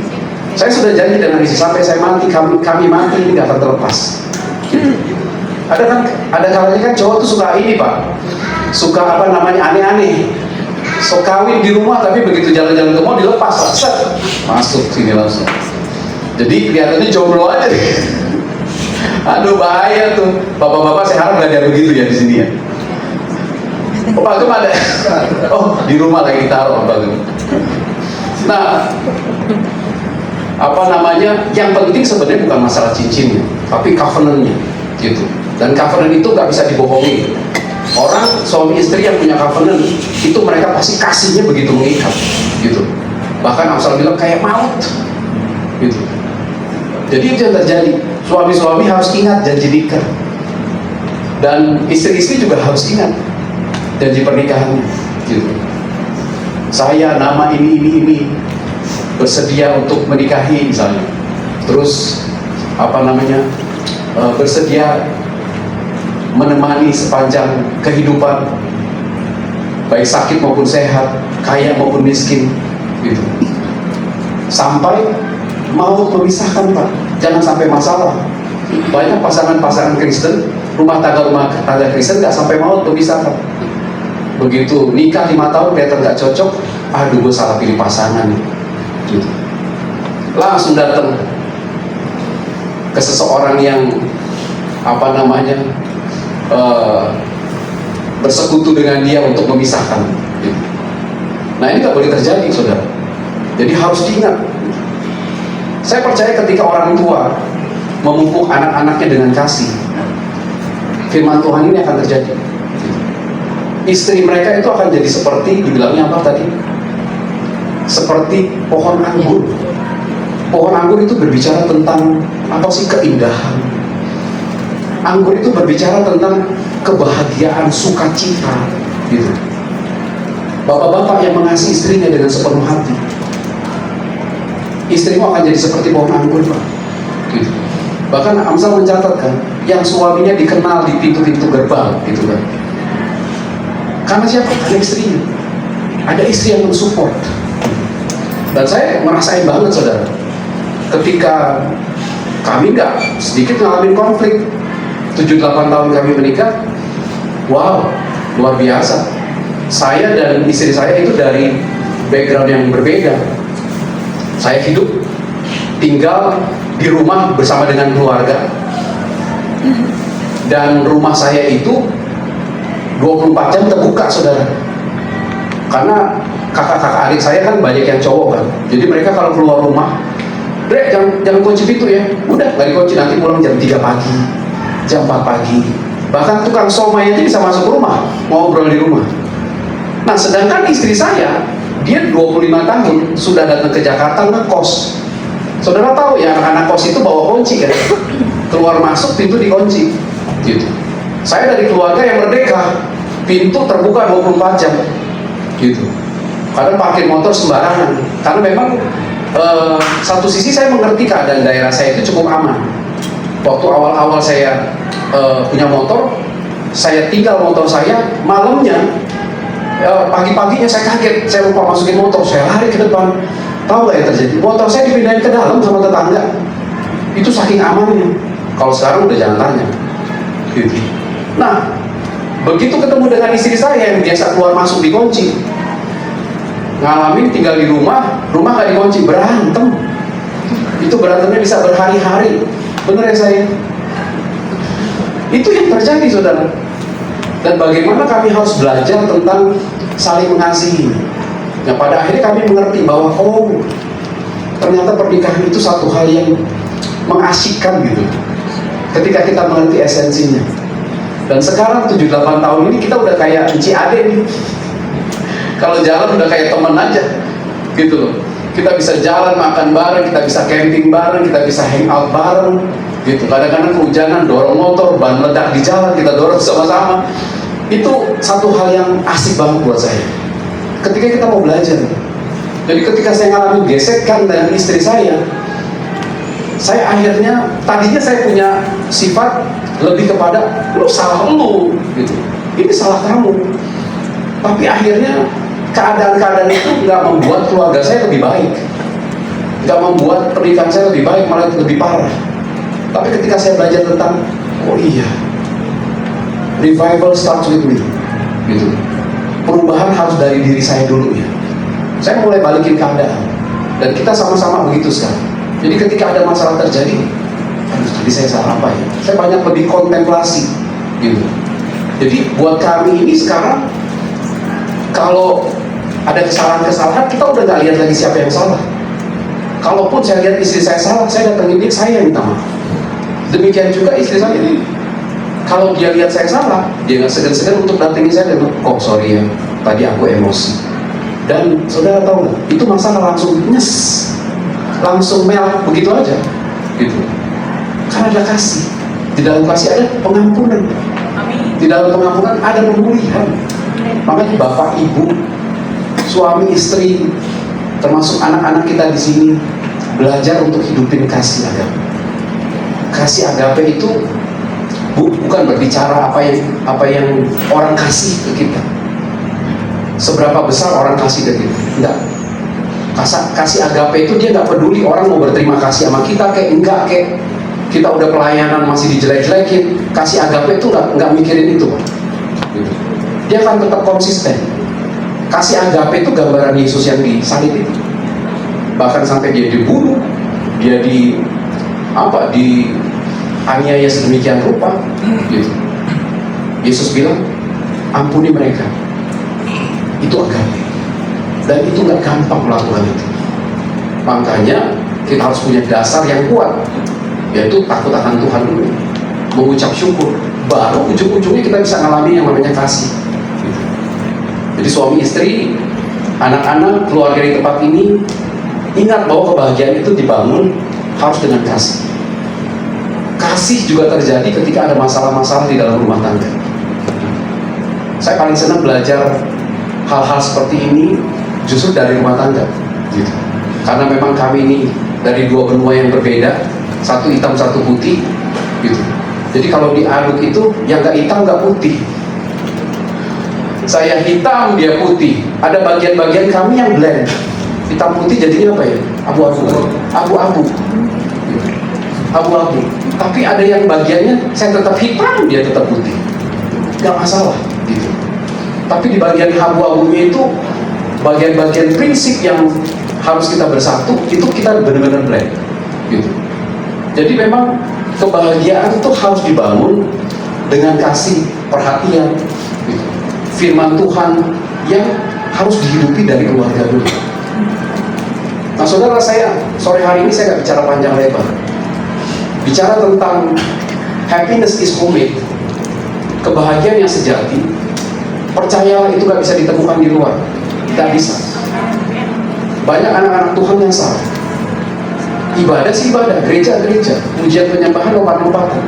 B: Saya sudah janji dengan istri, sampai saya mati, kami mati ini nggak akan terlepas. Ada kalanya kan cowok tuh suka ini Pak, suka aneh-aneh. So kawin di rumah, tapi begitu jalan-jalan ke mall dilepas, set, masuk sini langsung. Jadi kelihatannya jomblo aja deh. Aduh bahaya tuh. Bapak-bapak saya harap nggak ada begitu ya di sini ya. Oh, Pak Ageng ada. Oh, di rumah lagi taruh Pak Ageng. Nah, yang penting sebenarnya bukan masalah cincinnya, tapi covenantnya, gitu. Dan covenant itu nggak bisa dibohongi. Orang suami istri yang punya covenant itu mereka pasti kasihnya begitu mengikat, gitu. Bahkan Amsal bilang kayak maut, gitu. Jadi itu yang terjadi. Suami-suami harus ingat janji nikah, dan istri-istri juga harus ingat janji pernikahannya, gitu. Saya nama ini bersedia untuk menikahi misalnya, terus bersedia menemani sepanjang kehidupan, baik sakit maupun sehat, kaya maupun miskin, gitu. Sampai mau memisahkan Pak, jangan sampai masalah. Banyak pasangan-pasangan Kristen, rumah tangga Kristen nggak sampai mau memisahkan. Begitu nikah 5 tahun kelihatan nggak cocok, aduh gue salah pilih pasangan, gitu. Langsung datang ke seseorang yang bersekutu dengan dia untuk memisahkan, gitu. Nah ini nggak boleh terjadi saudara. Jadi harus diingat. Saya percaya ketika orang tua memupuk anak-anaknya dengan kasih, firman Tuhan ini akan terjadi. istri mereka itu akan jadi seperti, dibilangnya apa tadi? Seperti pohon anggur. Pohon anggur itu berbicara tentang apa sih? Keindahan. Anggur itu berbicara tentang kebahagiaan, sukacita, gitu. Bapak-bapak yang mengasihi istrinya dengan sepenuh hati, istrimu akan jadi seperti pohon anggur, Pak. Gitu. Bahkan Amsal mencatatkan, yang suaminya dikenal di pintu-pintu gerbang, gitu kan. Karena siapa? Ada istrinya. Ada istri yang mensupport. Dan saya merasain banget, saudara, ketika kami nggak sedikit ngalamin konflik. 7-8 tahun kami menikah, wow, luar biasa. Saya dan istri saya itu dari background yang berbeda. Saya hidup, tinggal di rumah bersama dengan keluarga. Dan rumah saya itu 24 jam terbuka, saudara. Karena kakak-kakak adik saya kan banyak yang cowok kan. Jadi mereka kalau keluar rumah, Dek, jangan kunci pintu ya. Udah, nggak dikunci, nanti pulang jam 3 pagi, jam 4 pagi. Bahkan tukang somai itu bisa masuk rumah, ngobrol di rumah. Nah, sedangkan istri saya, dia 25 tahun sudah datang ke Jakarta ngekos. Saudara tahu ya, anak-anak kos itu bawa kunci kan, keluar masuk pintu dikunci, gitu. Saya dari keluarga yang merdeka, pintu terbuka 24 jam, gitu. Kadang parkir motor sembarangan, karena memang satu sisi saya mengerti keadaan daerah saya itu cukup aman. Waktu awal-awal saya punya motor, saya tinggal motor saya, malamnya, pagi-paginya saya kaget, saya lupa masukin motor, saya lari ke depan. Tahu gak yang terjadi? Motor saya dipindahin ke dalam sama tetangga. Itu saking amannya. Kalau sekarang udah jangan tanya. Gitu. Nah, begitu ketemu dengan istri saya yang biasa keluar masuk dikunci, ngalamin tinggal di rumah gak dikunci, berantem. Itu berantemnya bisa berhari-hari. Bener ya saya? Itu yang terjadi, saudara. Dan bagaimana kami harus belajar tentang saling mengasihi. Nah, pada akhirnya kami mengerti bahwa ternyata pernikahan itu satu hal yang mengasyikkan gitu, ketika kita mengerti esensinya. Dan sekarang 7-8 tahun ini kita udah kayak Enci Ade nih. Kalau jalan udah kayak temen aja gitu loh. Kita bisa jalan makan bareng, kita bisa camping bareng, kita bisa hangout bareng gitu. Kadang-kadang kehujanan, dorong motor, ban meledak di jalan, kita dorong sama-sama. Itu satu hal yang asik banget buat saya ketika kita mau belajar. Jadi ketika saya ngalamin gesekan dengan istri saya akhirnya, tadinya saya punya sifat lebih kepada lu salah lu gitu, ini salah kamu. Tapi akhirnya keadaan-keadaan itu nggak membuat keluarga saya lebih baik, nggak membuat pernikahan saya lebih baik, malah lebih parah. Tapi ketika saya belajar tentang, oh iya, revival starts with me gitu. Perubahan harus dari diri saya dulu ya. Saya mulai balikin keadaan. Dan kita sama-sama begitu sekarang. Jadi ketika ada masalah terjadi, tadi saya salah apa ya? Saya banyak lebih kontemplasi gitu. Jadi buat kami ini sekarang, kalau ada kesalahan-kesalahan, kita udah gak lihat lagi siapa yang salah. Kalaupun saya lihat istri saya salah, saya datangin dia, saya yang minta maaf. Demikian juga istri saya ini. Kalau dia lihat saya salah, dia nggak segan-segan untuk datengin saya dan bilang, sorry ya, tadi aku emosi. Dan saudara tahu nggak, itu masalah langsung nyes, langsung melt begitu aja, gitu. Karena ada kasih. Di dalam kasih ada pengampunan. Di dalam pengampunan ada pemulihan. Makanya bapak, ibu, suami, istri, termasuk anak-anak kita di sini belajar untuk hidupin kasih agape. Kasih agape itu bukan berbicara apa yang orang kasih ke kita, seberapa besar orang kasih ke kita, enggak. Kasih agape itu dia nggak peduli orang mau berterima kasih sama kita kayak enggak, kayak kita udah pelayanan masih dijelek-jelekin. Kasih agape itu nggak mikirin itu, gitu. Dia akan tetap konsisten. Kasih agape itu gambaran Yesus yang disalib itu, bahkan sampai dia dibunuh, dia aniaya sedemikian rupa gitu. Yesus bilang, ampuni mereka. Itu agape. Dan itu nggak gampang melakukan itu. Makanya kita harus punya dasar yang kuat, yaitu takut akan Tuhan dulu, mengucap syukur, baru ujung-ujungnya kita bisa ngalami yang namanya kasih gitu. Jadi suami istri, anak-anak, keluarga di tempat ini, ingat bahwa kebahagiaan itu dibangun harus dengan kasih. Kasih juga terjadi ketika ada masalah-masalah di dalam rumah tangga. Saya paling senang belajar hal-hal seperti ini justru dari rumah tangga, gitu. Karena memang kami ini dari dua benua yang berbeda, satu hitam satu putih, gitu. Jadi kalau diaduk itu yang nggak hitam nggak putih. Saya hitam, dia putih. Ada bagian-bagian kami yang blend. Hitam putih jadinya apa ya? Abu-abu. Abu-abu. Abu-abu. Tapi ada yang bagiannya saya tetap hitam, dia tetap putih. Gak masalah, gitu. Tapi di bagian abu-abunya itu bagian-bagian prinsip yang harus kita bersatu, itu kita benar-benar blend, gitu. Jadi memang kebahagiaan itu harus dibangun dengan kasih, perhatian, gitu. Firman Tuhan yang harus dihidupi dari keluarga dulu. Nah saudara, saya sore hari ini saya nggak bicara panjang lebar. Bicara tentang happiness is homemade, kebahagiaan yang sejati. Percayalah itu nggak bisa ditemukan di luar, tidak bisa. Banyak anak-anak Tuhan yang salah. Ibadah sih ibadah, gereja-gereja, pujian penyembahan lompat-lompatan.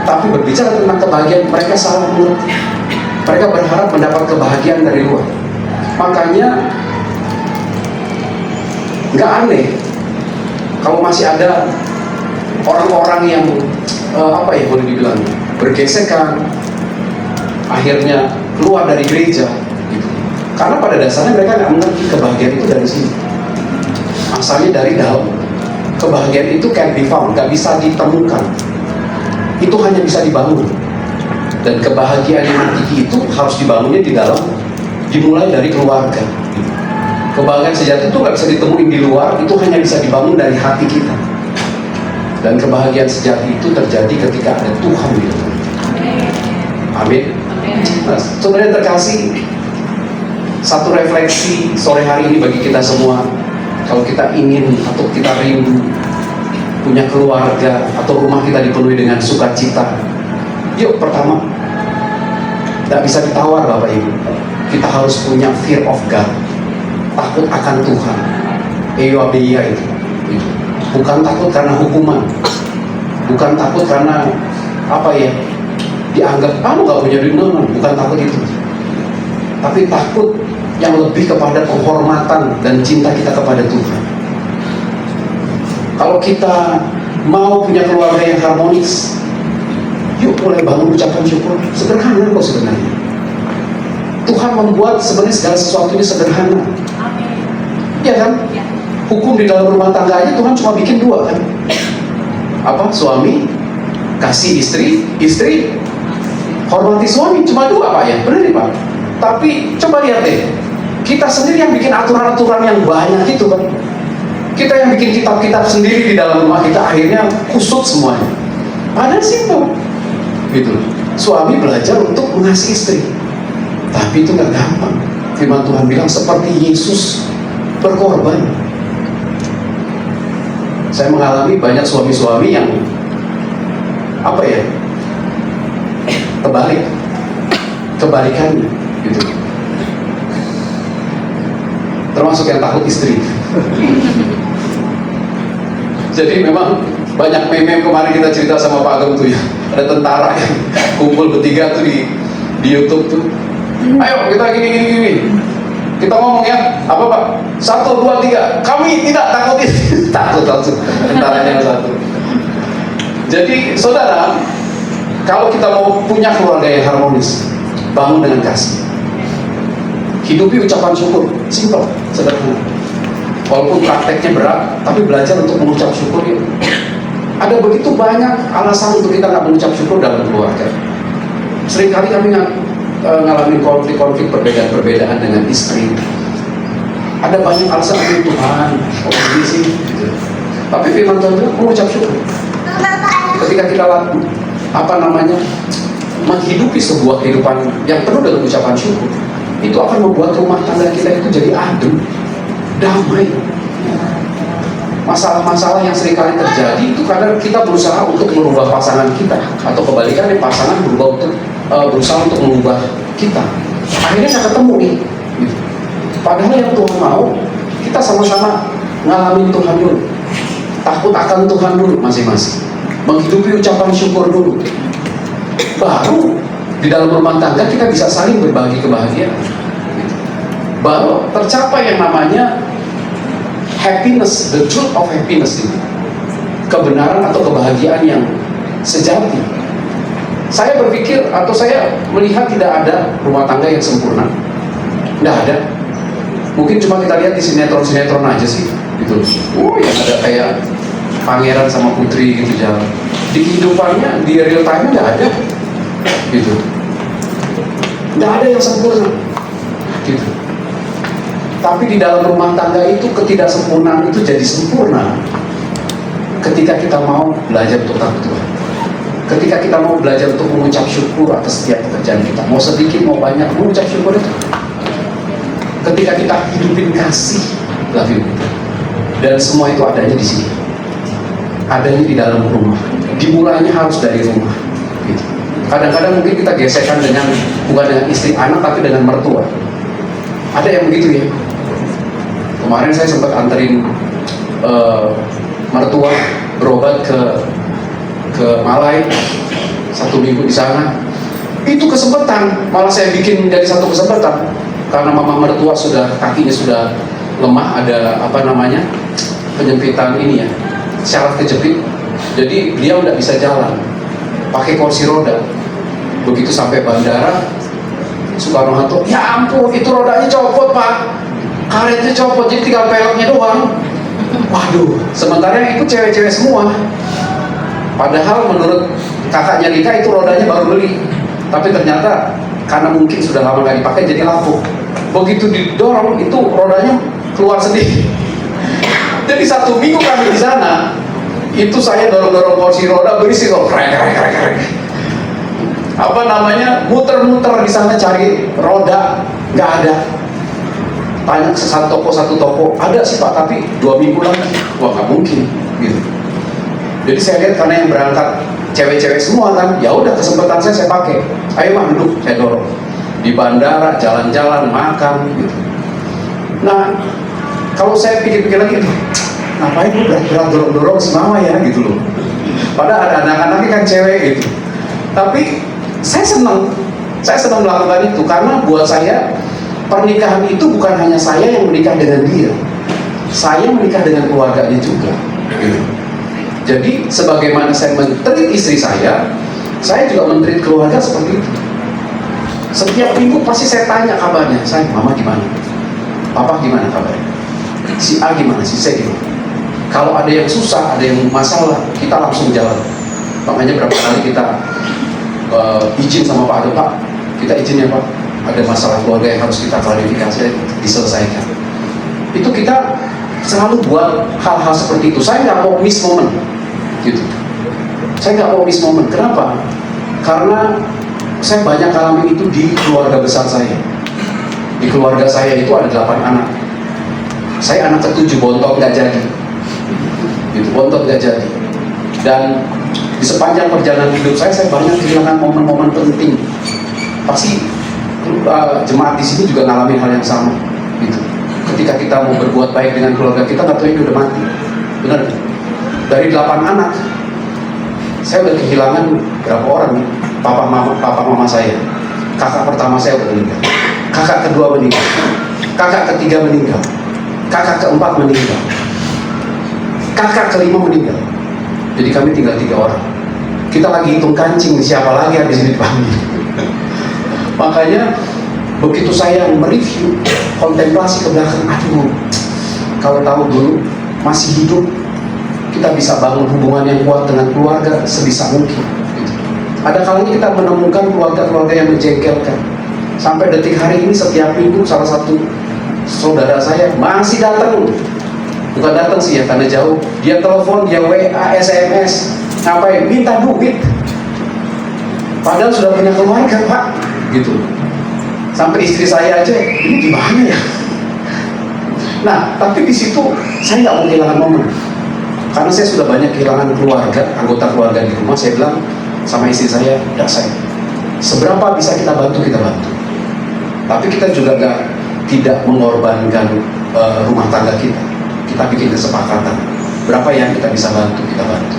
B: Tapi berbicara tentang kebahagiaan, mereka salah mengerti. Mereka berharap mendapat kebahagiaan dari luar. Makanya nggak aneh kalau masih ada orang-orang yang boleh dibilang bergesekan, akhirnya keluar dari gereja, gitu. Karena pada dasarnya mereka nggak mengerti kebahagiaan itu dari sini. Asalnya dari dalam. Kebahagiaan itu can't be found, nggak bisa ditemukan. Itu hanya bisa dibangun. Dan kebahagiaan yang hakiki itu harus dibangunnya di dalam, dimulai dari keluarga. Kebahagiaan sejati itu nggak bisa ditemuin di luar, itu hanya bisa dibangun dari hati kita. Dan kebahagiaan sejati itu terjadi ketika ada Tuhan di dalam. Amin. Nah, saudara yang terkasih, satu refleksi sore hari ini bagi kita semua, kalau kita ingin atau kita rindu punya keluarga atau rumah kita dipenuhi dengan sukacita, yuk pertama, tidak bisa ditawar Bapak Ibu, kita harus punya fear of God, takut akan Tuhan. Ewabeia itu. Bukan takut karena hukuman, bukan takut karena dianggap kamu nggak punya duit, bukan takut itu. Tapi takut yang lebih kepada penghormatan dan cinta kita kepada Tuhan. Kalau kita mau punya keluarga yang harmonis, yuk mulai bangun ucapan syukur. Sederhana kok sebenarnya. Tuhan membuat sebenarnya segala sesuatunya sederhana. Iya kan? Hukum di dalam rumah tangga aja Tuhan cuma bikin dua kan? Suami kasih istri, istri hormati suami, cuma dua Pak ya, benar nih Pak. Tapi coba lihat deh, kita sendiri yang bikin aturan-aturan yang banyak itu kan. Kita yang bikin kitab-kitab sendiri di dalam rumah kita, akhirnya kusut semuanya. Padahal simpel, gitu. Suami belajar untuk mengasihi istri, tapi itu nggak gampang. Firman Tuhan bilang seperti Yesus berkorban. Saya mengalami banyak suami-suami yang kebalikannya, gitu. Termasuk yang takut istri. Jadi memang banyak meme kemarin kita cerita sama Pak Agam tuh ya, ada tentara yang kumpul bertiga tuh di YouTube tuh. Ayo kita gini. Kita ngomong ya, Pak? 1, 2, 3. Kami tidak takut ini. Takut langsung. Tentaranya satu. Jadi saudara, kalau kita mau punya keluarga yang harmonis, bangun dengan kasih. Hidupi ucapan syukur, simpel, sederhana. Walaupun prakteknya berat, tapi belajar untuk mengucap syukur ya. Ada begitu banyak alasan untuk kita nggak mengucap syukur dalam keluarga. Seringkali kami ngalamin konflik-konflik, perbedaan-perbedaan dengan istri. Ada banyak alasan dari Tuhan, kondisi, gitu. Tapi firman Tuhan itu mengucap syukur. Ketika kita menghidupi sebuah kehidupan yang penuh dengan ucapan syukur, itu akan membuat rumah tangga kita itu jadi adem, damai. Masalah-masalah yang seringkali terjadi itu karena kita berusaha untuk merubah pasangan kita, atau kebalikannya pasangan berusaha untuk mengubah kita. Akhirnya nggak ketemu nih. Gitu. Padahal yang Tuhan mau, kita sama-sama ngalamin Tuhan dulu. Takut akan Tuhan dulu masing-masing. Menghidupi ucapan syukur dulu. Baru di dalam rumah tangga kita bisa saling berbagi kebahagiaan. Gitu. Baru tercapai yang namanya happiness, the truth of happiness itu. Kebenaran atau kebahagiaan yang sejati. Saya berpikir atau saya melihat tidak ada rumah tangga yang sempurna. Tidak ada. Mungkin cuma kita lihat di sinetron-sinetron aja sih, gitu. Yang ada kayak pangeran sama putri gitu jalan. Di kehidupannya, di real time nggak ada, gitu. Nggak ada yang sempurna, gitu. Tapi di dalam rumah tangga itu ketidaksempurnaan itu jadi sempurna. Ketika kita mau belajar untuk takut Tuhan. Ketika kita mau belajar untuk mengucap syukur atas setiap pekerjaan kita, mau sedikit mau banyak mengucap syukur itu. Ketika kita hidupin kasih, dan semua itu adanya di sini, adanya di dalam rumah. Dimulainya harus dari rumah. Gitu. Kadang-kadang mungkin kita gesekan dengan bukan dengan istri anak tapi dengan mertua. Ada yang begitu ya. Kemarin saya sempat anterin mertua berobat ke Malai 1 minggu di sana. Itu kesempatan, malah saya bikin dari satu kesempatan karena mama mertua kakinya sudah lemah, ada penyempitan ini ya, syarat kejepit. Jadi dia udah bisa jalan, pakai kursi roda. Begitu sampai bandara Soekarno-Hatta, ya ampun itu rodanya copot pak, karetnya copot, jadi tinggal peleknya doang. Waduh, sementara yang ikut cewek-cewek semua. Padahal menurut kakaknya Rika itu rodanya baru beli, tapi ternyata karena mungkin sudah lama nggak dipakai jadi lapuk. Begitu didorong itu rodanya keluar sendiri. Jadi 1 minggu kami di sana, itu saya dorong-dorong kursi roda berisi kok krek. Muter-muter di sana cari roda, nggak ada. Tanya ke satu toko, ada sih pak, tapi 2 minggu lagi, wah nggak mungkin, gitu. Jadi saya lihat karena yang berangkat cewek-cewek semua kan, ya udah kesempatan saya pakai. Ayo mah duduk, saya dorong. Di bandara, jalan-jalan, makan, gitu. Nah, kalau saya pikir-pikir lagi, ngapain gue berat-berat dorong-dorong si mama ya, gitu loh. Padahal ada anak-anaknya kan cewek gitu. Tapi saya senang melakukan itu karena buat saya pernikahan itu bukan hanya saya yang menikah dengan dia, saya menikah dengan keluarganya juga. Gitu. Jadi sebagaimana saya men-treat istri saya juga men-treat keluarga seperti itu. Setiap minggu pasti saya tanya kabarnya, sayang mama gimana, papa gimana kabarnya, si A gimana, si C gimana. Kalau ada yang susah, ada yang masalah, kita langsung jalan. Makanya berapa kali kita izin sama Pak Ado, Pak, kita izin ya Pak, ada masalah keluarga yang harus kita klarifikasi, diselesaikan. Itu kita selalu buat hal-hal seperti itu. Saya nggak mau miss moment, gitu. Saya nggak mau miss moment. Kenapa? Karena saya banyak alami itu di keluarga besar saya. Di keluarga saya itu ada 8 anak. Saya anak ke-7, bontot nggak jadi. Gitu, bontot nggak jadi. Dan di sepanjang perjalanan hidup saya banyak kehilangan momen-momen penting. Pasti jemaat di sini juga ngalamin hal yang sama. Gitu. Ketika kita mau berbuat baik dengan keluarga kita, nggak tahu ini udah mati. Benar? Dari 8 anak, saya udah kehilangan berapa orang nih? Papa mama saya. Kakak pertama saya udah meninggal. Kakak kedua meninggal. Kakak ketiga meninggal. Kakak keempat meninggal. Kakak kelima meninggal. Jadi kami tinggal 3 orang. Kita lagi hitung kancing, siapa lagi habis ini dipanggil. Makanya begitu saya mereview, kontemplasi ke belakang, aduh, kalau tahu dulu masih hidup, kita bisa bangun hubungan yang kuat dengan keluarga sebisa mungkin. Gitu. Ada kalanya kita menemukan keluarga-keluarga yang menjengkelkan. Sampai detik hari ini setiap minggu salah satu saudara saya masih datang. Bukan datang sih ya, karena jauh. Dia telepon, dia WA, SMS, ngapain? Minta duit. Padahal sudah punya keluarga, Pak. Gitu. Sampai istri saya aja, ini gimana ya? Nah, tapi di situ saya nggak mau kehilangan momen. Karena saya sudah banyak kehilangan keluarga, anggota keluarga di rumah. Saya bilang sama istri saya, udah saya, seberapa bisa kita bantu, kita bantu. Tapi kita juga tidak mengorbankan rumah tangga kita. Kita bikin kesepakatan. Berapa yang kita bisa bantu, kita bantu.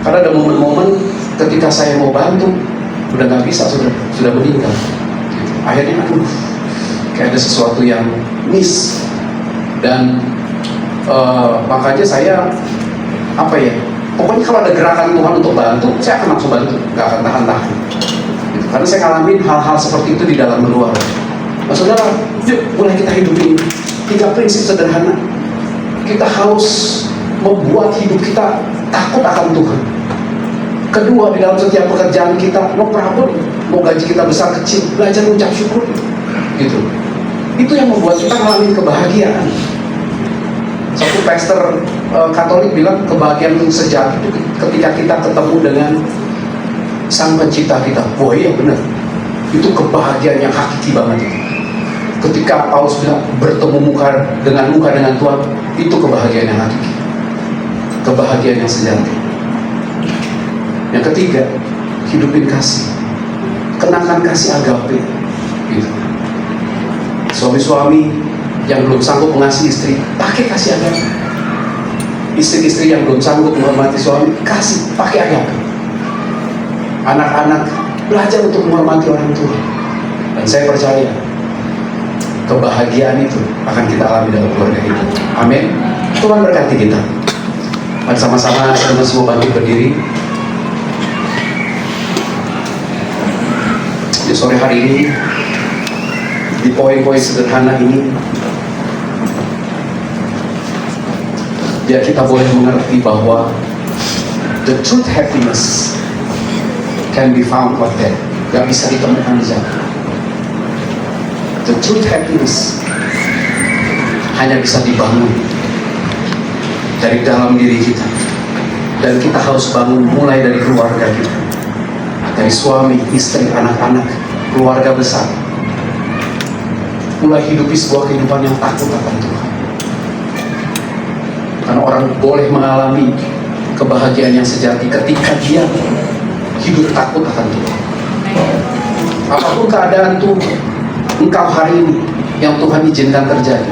B: Karena ada momen-momen ketika saya mau bantu, udah nggak bisa, sudah meninggal. Gitu. Akhirnya kayak ada sesuatu yang miss. Dan makanya saya pokoknya kalau ada gerakan Tuhan untuk bantu, saya akan langsung bantu, nggak akan tahan-tahan. Gitu. Karena saya ngalamin hal-hal seperti itu di dalam keluarga. Nah, saudara, yuk mulai kita hidupi 3 prinsip sederhana. Kita harus membuat hidup kita takut akan Tuhan. Kedua, di dalam setiap pekerjaan kita, no problem, mau gaji kita besar kecil, belajar ucap syukur, gitu. Itu yang membuat kita ngalamin kebahagiaan. Satu pastor Katolik bilang kebahagiaan sejati itu ketika kita ketemu dengan Sang Pencipta kita. Wah iya benar, itu kebahagiaan yang hakiki banget itu. Ketika Paulus bilang bertemu muka dengan Tuhan, itu kebahagiaan yang hakiki, kebahagiaan yang sejati. Yang ketiga, hidupin kasih, kenakan kasih agape, gitu. Suami-suami yang belum sanggup mengasihi istri, pakai kasih agape. Istri-istri yang belum sanggup menghormati suami, kasih, pakai agape. Anak-anak, belajar untuk menghormati orang tua. Dan saya percaya kebahagiaan itu akan kita alami dalam keluarga kita. Amin. Tuhan berkati kita. Mari sama-sama kita semua bangkit berdiri. Di sore hari ini, di poin-poin sederhana ini, biar kita boleh mengerti bahwa the truth happiness can be found out there. Gak bisa ditemukan di sana. The truth happiness hanya bisa dibangun dari dalam diri kita. Dan kita harus bangun mulai dari keluarga kita. Dari suami, istri, anak-anak, keluarga besar. Mulai hidupi sebuah kehidupan yang takut akan Tuhan. Karena orang boleh mengalami kebahagiaan yang sejati ketika dia hidup takut akan Tuhan. Apapun keadaan Tuhan engkau hari ini yang Tuhan izinkan terjadi,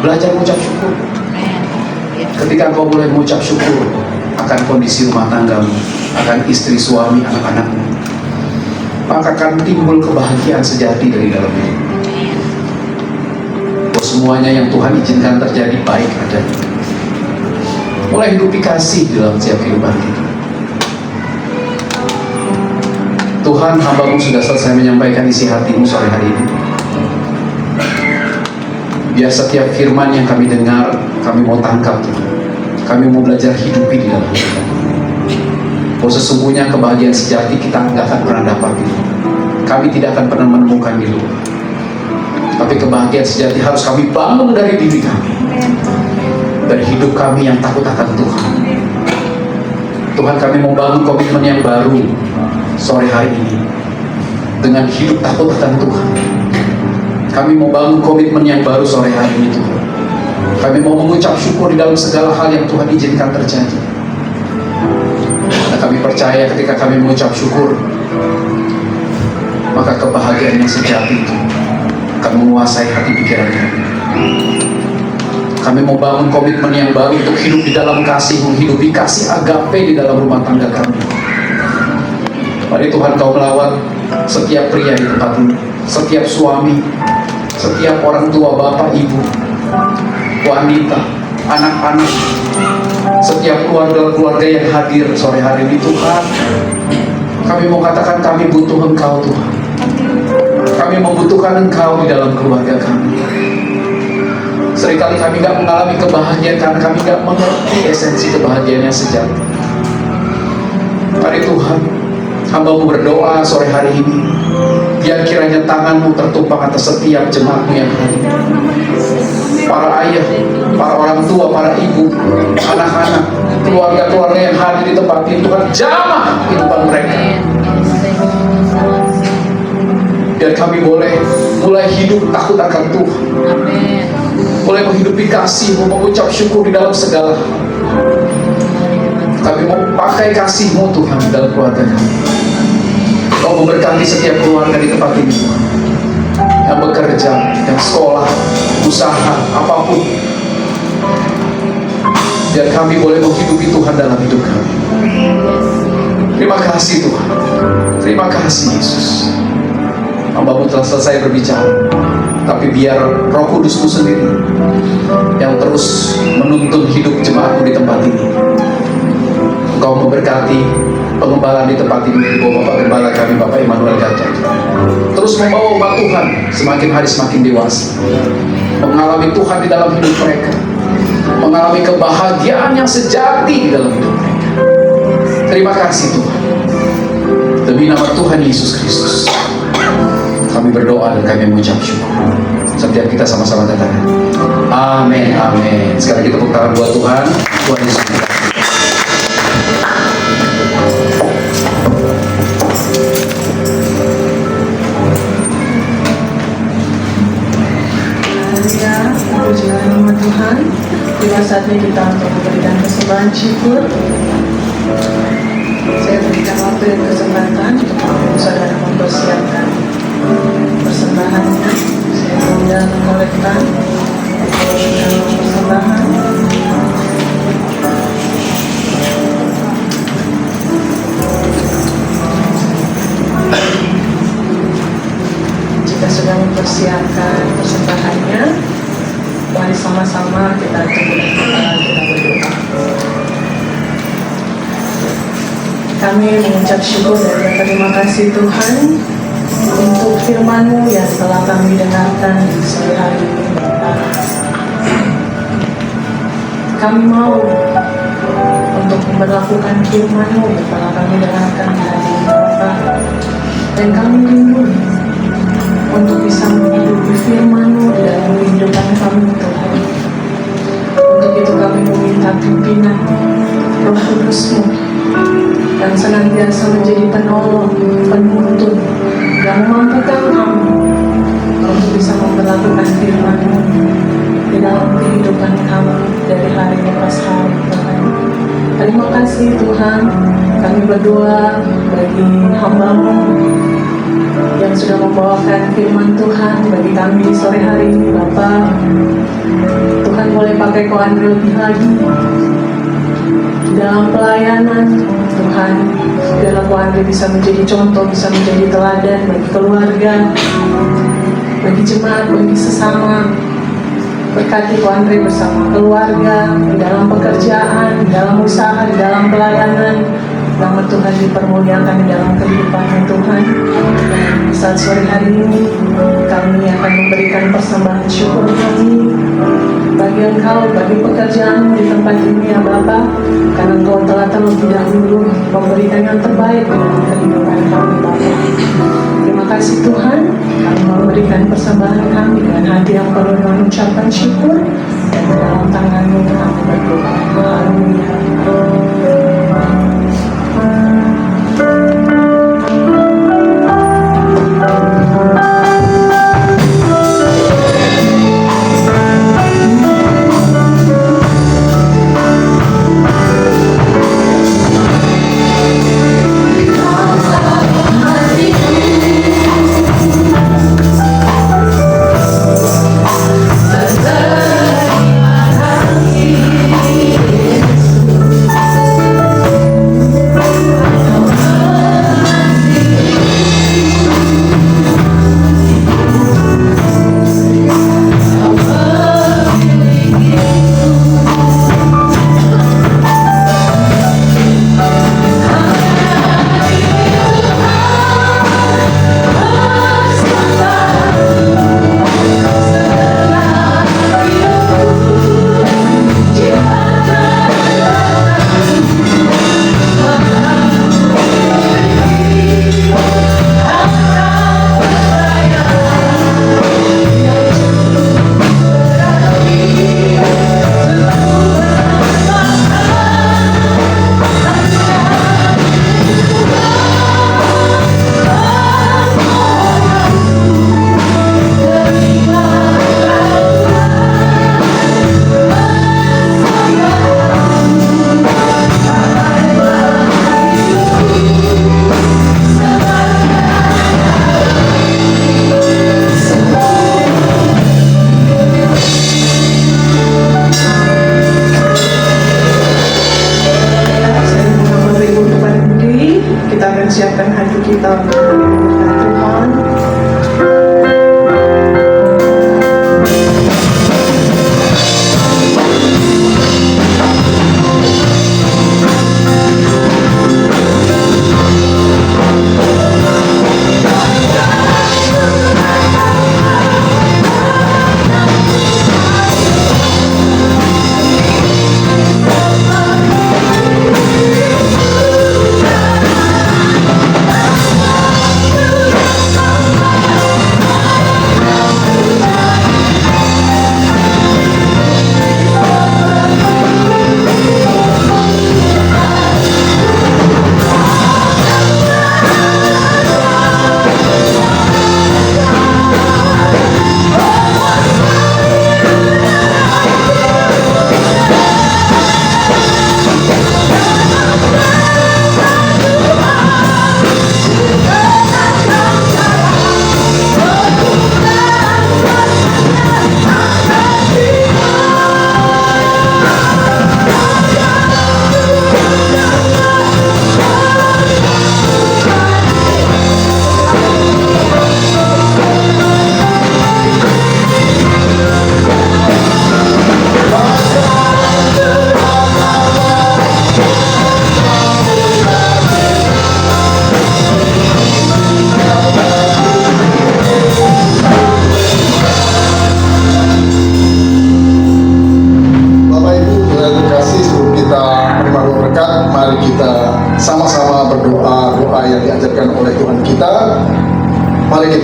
B: belajar mengucap syukur. Ketika engkau boleh mengucap syukur akan kondisi rumah tanggamu, akan istri, suami, anak-anakmu, maka akan timbul kebahagiaan sejati dari dalam diri. Semuanya yang Tuhan izinkan terjadi baik adanya. Mulai hidupi kasih dalam setiap kehidupan kita. Tuhan, hamba-Mu sudah selesai menyampaikan isi hati-Mu sore hari ini. Biar setiap firman yang kami dengar, kami mau tangkap Tuhan. Kami mau belajar hidupi di dalam Tuhan. Bahwa sesungguhnya kebahagiaan sejati kita nggak akan pernah dapat itu. Kami tidak akan pernah menemukan di luar. Tapi kebahagiaan sejati harus kami bangun dari diri kami. Dari hidup kami yang takut akan Tuhan. Tuhan, kami mau bangun komitmen yang baru sore hari ini. Dengan hidup takut akan Tuhan. Kami mau bangun komitmen yang baru sore hari ini Tuhan. Kami mau mengucap syukur di dalam segala hal yang Tuhan izinkan terjadi. Dan kami percaya ketika kami mengucap syukur, maka kebahagiaan yang sejati itu akan menguasai hati pikiran kami. Kami mau bangun komitmen yang baru untuk hidup di dalam kasih, menghidupi kasih agape di dalam rumah tangga kami. Mari Tuhan Kau melawat setiap pria di tempat ini, setiap suami, setiap orang tua, bapak, ibu, wanita, anak-anak, setiap keluarga-keluarga yang hadir sore hari ini. Tuhan, kami mau katakan kami butuh Engkau Tuhan. Kami membutuhkan Engkau di dalam keluarga kami. Seringkali kami tidak mengalami kebahagiaan karena kami tidak mengerti esensi kebahagiaan yang sejati. Mari Tuhan, hamba-Mu berdoa sore hari ini, biar kiranya tangan-Mu tertumpang atas setiap jemaat-Mu yang hadir. Para ayah, para orang tua, para ibu, anak-anak, keluarga-keluarga yang hadir di tempat ini, Tuhan jamah kehidupan mereka. Biar kami boleh mulai hidup takut akan Tuhan. Mulai menghidupi kasih-Mu, mengucap syukur di dalam segala hal. Kami mau pakai kasih-Mu Tuhan di dalam keluarga kami. Kau memberkati setiap keluarga di tempat ini Tuhan. bekerja, yang sekolah, usaha, apapun. Biar kami boleh menghidupi Tuhan dalam hidup kami. Terima kasih Tuhan. Terima kasih Yesus. Hamba-Mu telah selesai berbicara, tapi biar Roh Kudus-Mu sendiri yang terus menuntun hidup jemaat-Mu di tempat ini. Engkau memberkati pengembalaan di tempat ini di bawah Bapak Gembala kami, Bapak Immanuel Gajah. Terus membawa umat Tuhan semakin hari semakin dewasa, mengalami Tuhan di dalam hidup mereka, mengalami kebahagiaan yang sejati di dalam hidup mereka. Terima kasih Tuhan. Demi nama Tuhan Yesus Kristus, kami berdoa dan kami mengucap syukur. Setiap kita sama-sama katakan amin, amin. Sekarang kita tepuk tangan buat Tuhan. Tuhan Yesus memberkati.
A: Pujilah nama Tuhan. Tiba saatnya kita untuk memberikan persembahan syukur. Saya berikan waktu dan kesempatan untuk saudara mempersiapkan persembahannya. Saya tinggal mengkolekkan persembahan. Jika sudah mempersiapkan persembahannya, mari sama-sama kita tundukkan kepala, kita berdoa. Kami mengucap syukur dan berterima kasih Tuhan untuk firman-Mu yang telah kami dengarkan sore hari ini, Bapa. Kami mau untuk memperlakukan firman-Mu yang telah kami dengarkan hari ini, Bapa. Dan kami rindu untuk bisa menghidupi firman-Mu di dalam kehidupan kami, Tuhan. Untuk itu kami meminta pimpinan Roh Kudus-Mu yang senantiasa menjadi penolong, penuntun, yang memampukan kami untuk bisa memperlakukan firman-Mu di dalam kehidupan kami dari hari lepas hari, Tuhan. Terima kasih Tuhan. Kami berdoa bagi hamba-Mu yang sudah membawakan firman Tuhan bagi kami sore hari ini, Bapa. Tuhan boleh pakai Kau Andre lebih lagi dalam pelayanan Tuhan. Biarlah Kau Andre bisa menjadi contoh, bisa menjadi teladan bagi keluarga, bagi jemaat, bagi sesama. Berkati Kau Andre bersama keluarga, di dalam pekerjaan, di dalam usaha, di dalam pelayanan. Nama Tuhan dipermuliakan di dalam kehidupan Tuhan. Dan saat sore hari ini kami akan memberikan persembahan syukur kami bagi Engkau, bagi pekerjaan di tempat ini ya Bapa, karena Engkau telah terlebih dahulu memberikan yang terbaik dalam kehidupan kami Bapa. Terima kasih Tuhan. Kami memberikan persembahan kami dengan hati yang penuh mengucapkan syukur, dan dalam tangan-Mu kami berdoa. Haleluya.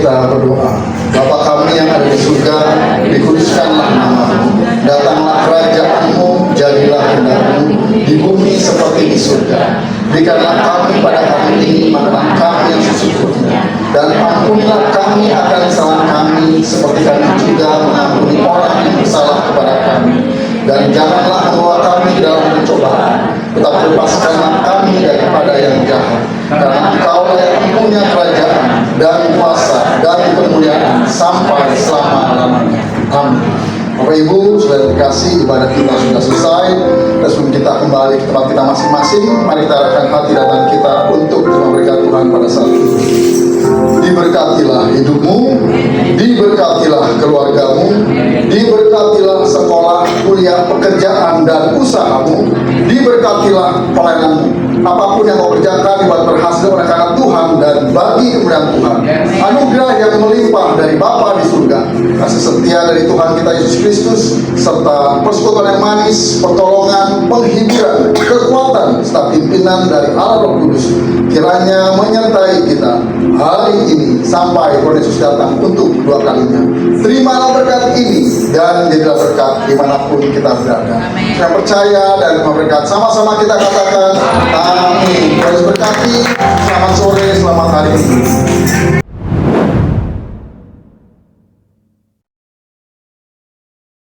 C: kita berdoa. Bapa kami yang ada di surga, dikuduskanlah namamu, datanglah kerajaan-Mu, jadilah kehendak-Mu di bumi seperti di surga. Berikanlah kami pada hari ini makanan kami yang secukupnya, dan ampunilah kami akan kesalahan kami seperti kami juga mengampuni orang yang bersalah kepada kami. Dan janganlah membawa kami dalam pencobaan, tetapi lepaskanlah kami daripada yang jahat. Karena Engkau yang punya kerajaan dan kuasa dan kemuliaan sampai selama-lamanya. Amin. Bapak Ibu, sudah dikasih, ibadah kita sudah selesai. Dan sebelum kita kembali ke tempat kita masing-masing, mari kita arahkan hati dan tangan kita untuk terima berkat Tuhan pada saat ini. Diberkatilah hidupmu, diberkatilah keluargamu, diberkatilah sekolah, kuliah, pekerjaan, dan usahamu, diberkatilah pelayananmu. Apapun yang kau kerjakan dibuat berhasil oleh karena Tuhan dan bagi kemuliaan Tuhan. Anugerah yang melimpah dari Bapa di surga, kasih setia dari Tuhan kita Yesus Kristus, serta persekutuan yang manis, pertolongan, penghiburan, kekuatan, serta pimpinan dari Allah Roh Kudus kiranya menyertai kita hari ini sampai Tuhan Yesus datang untuk kedua kalinya. Terimalah berkat ini dan jadilah berkat dimanapun kita berada. Saya percaya dan berkat, sama-sama kita katakan amin. Tuhan Yesus berkati. Selamat sore, selamat hari ini.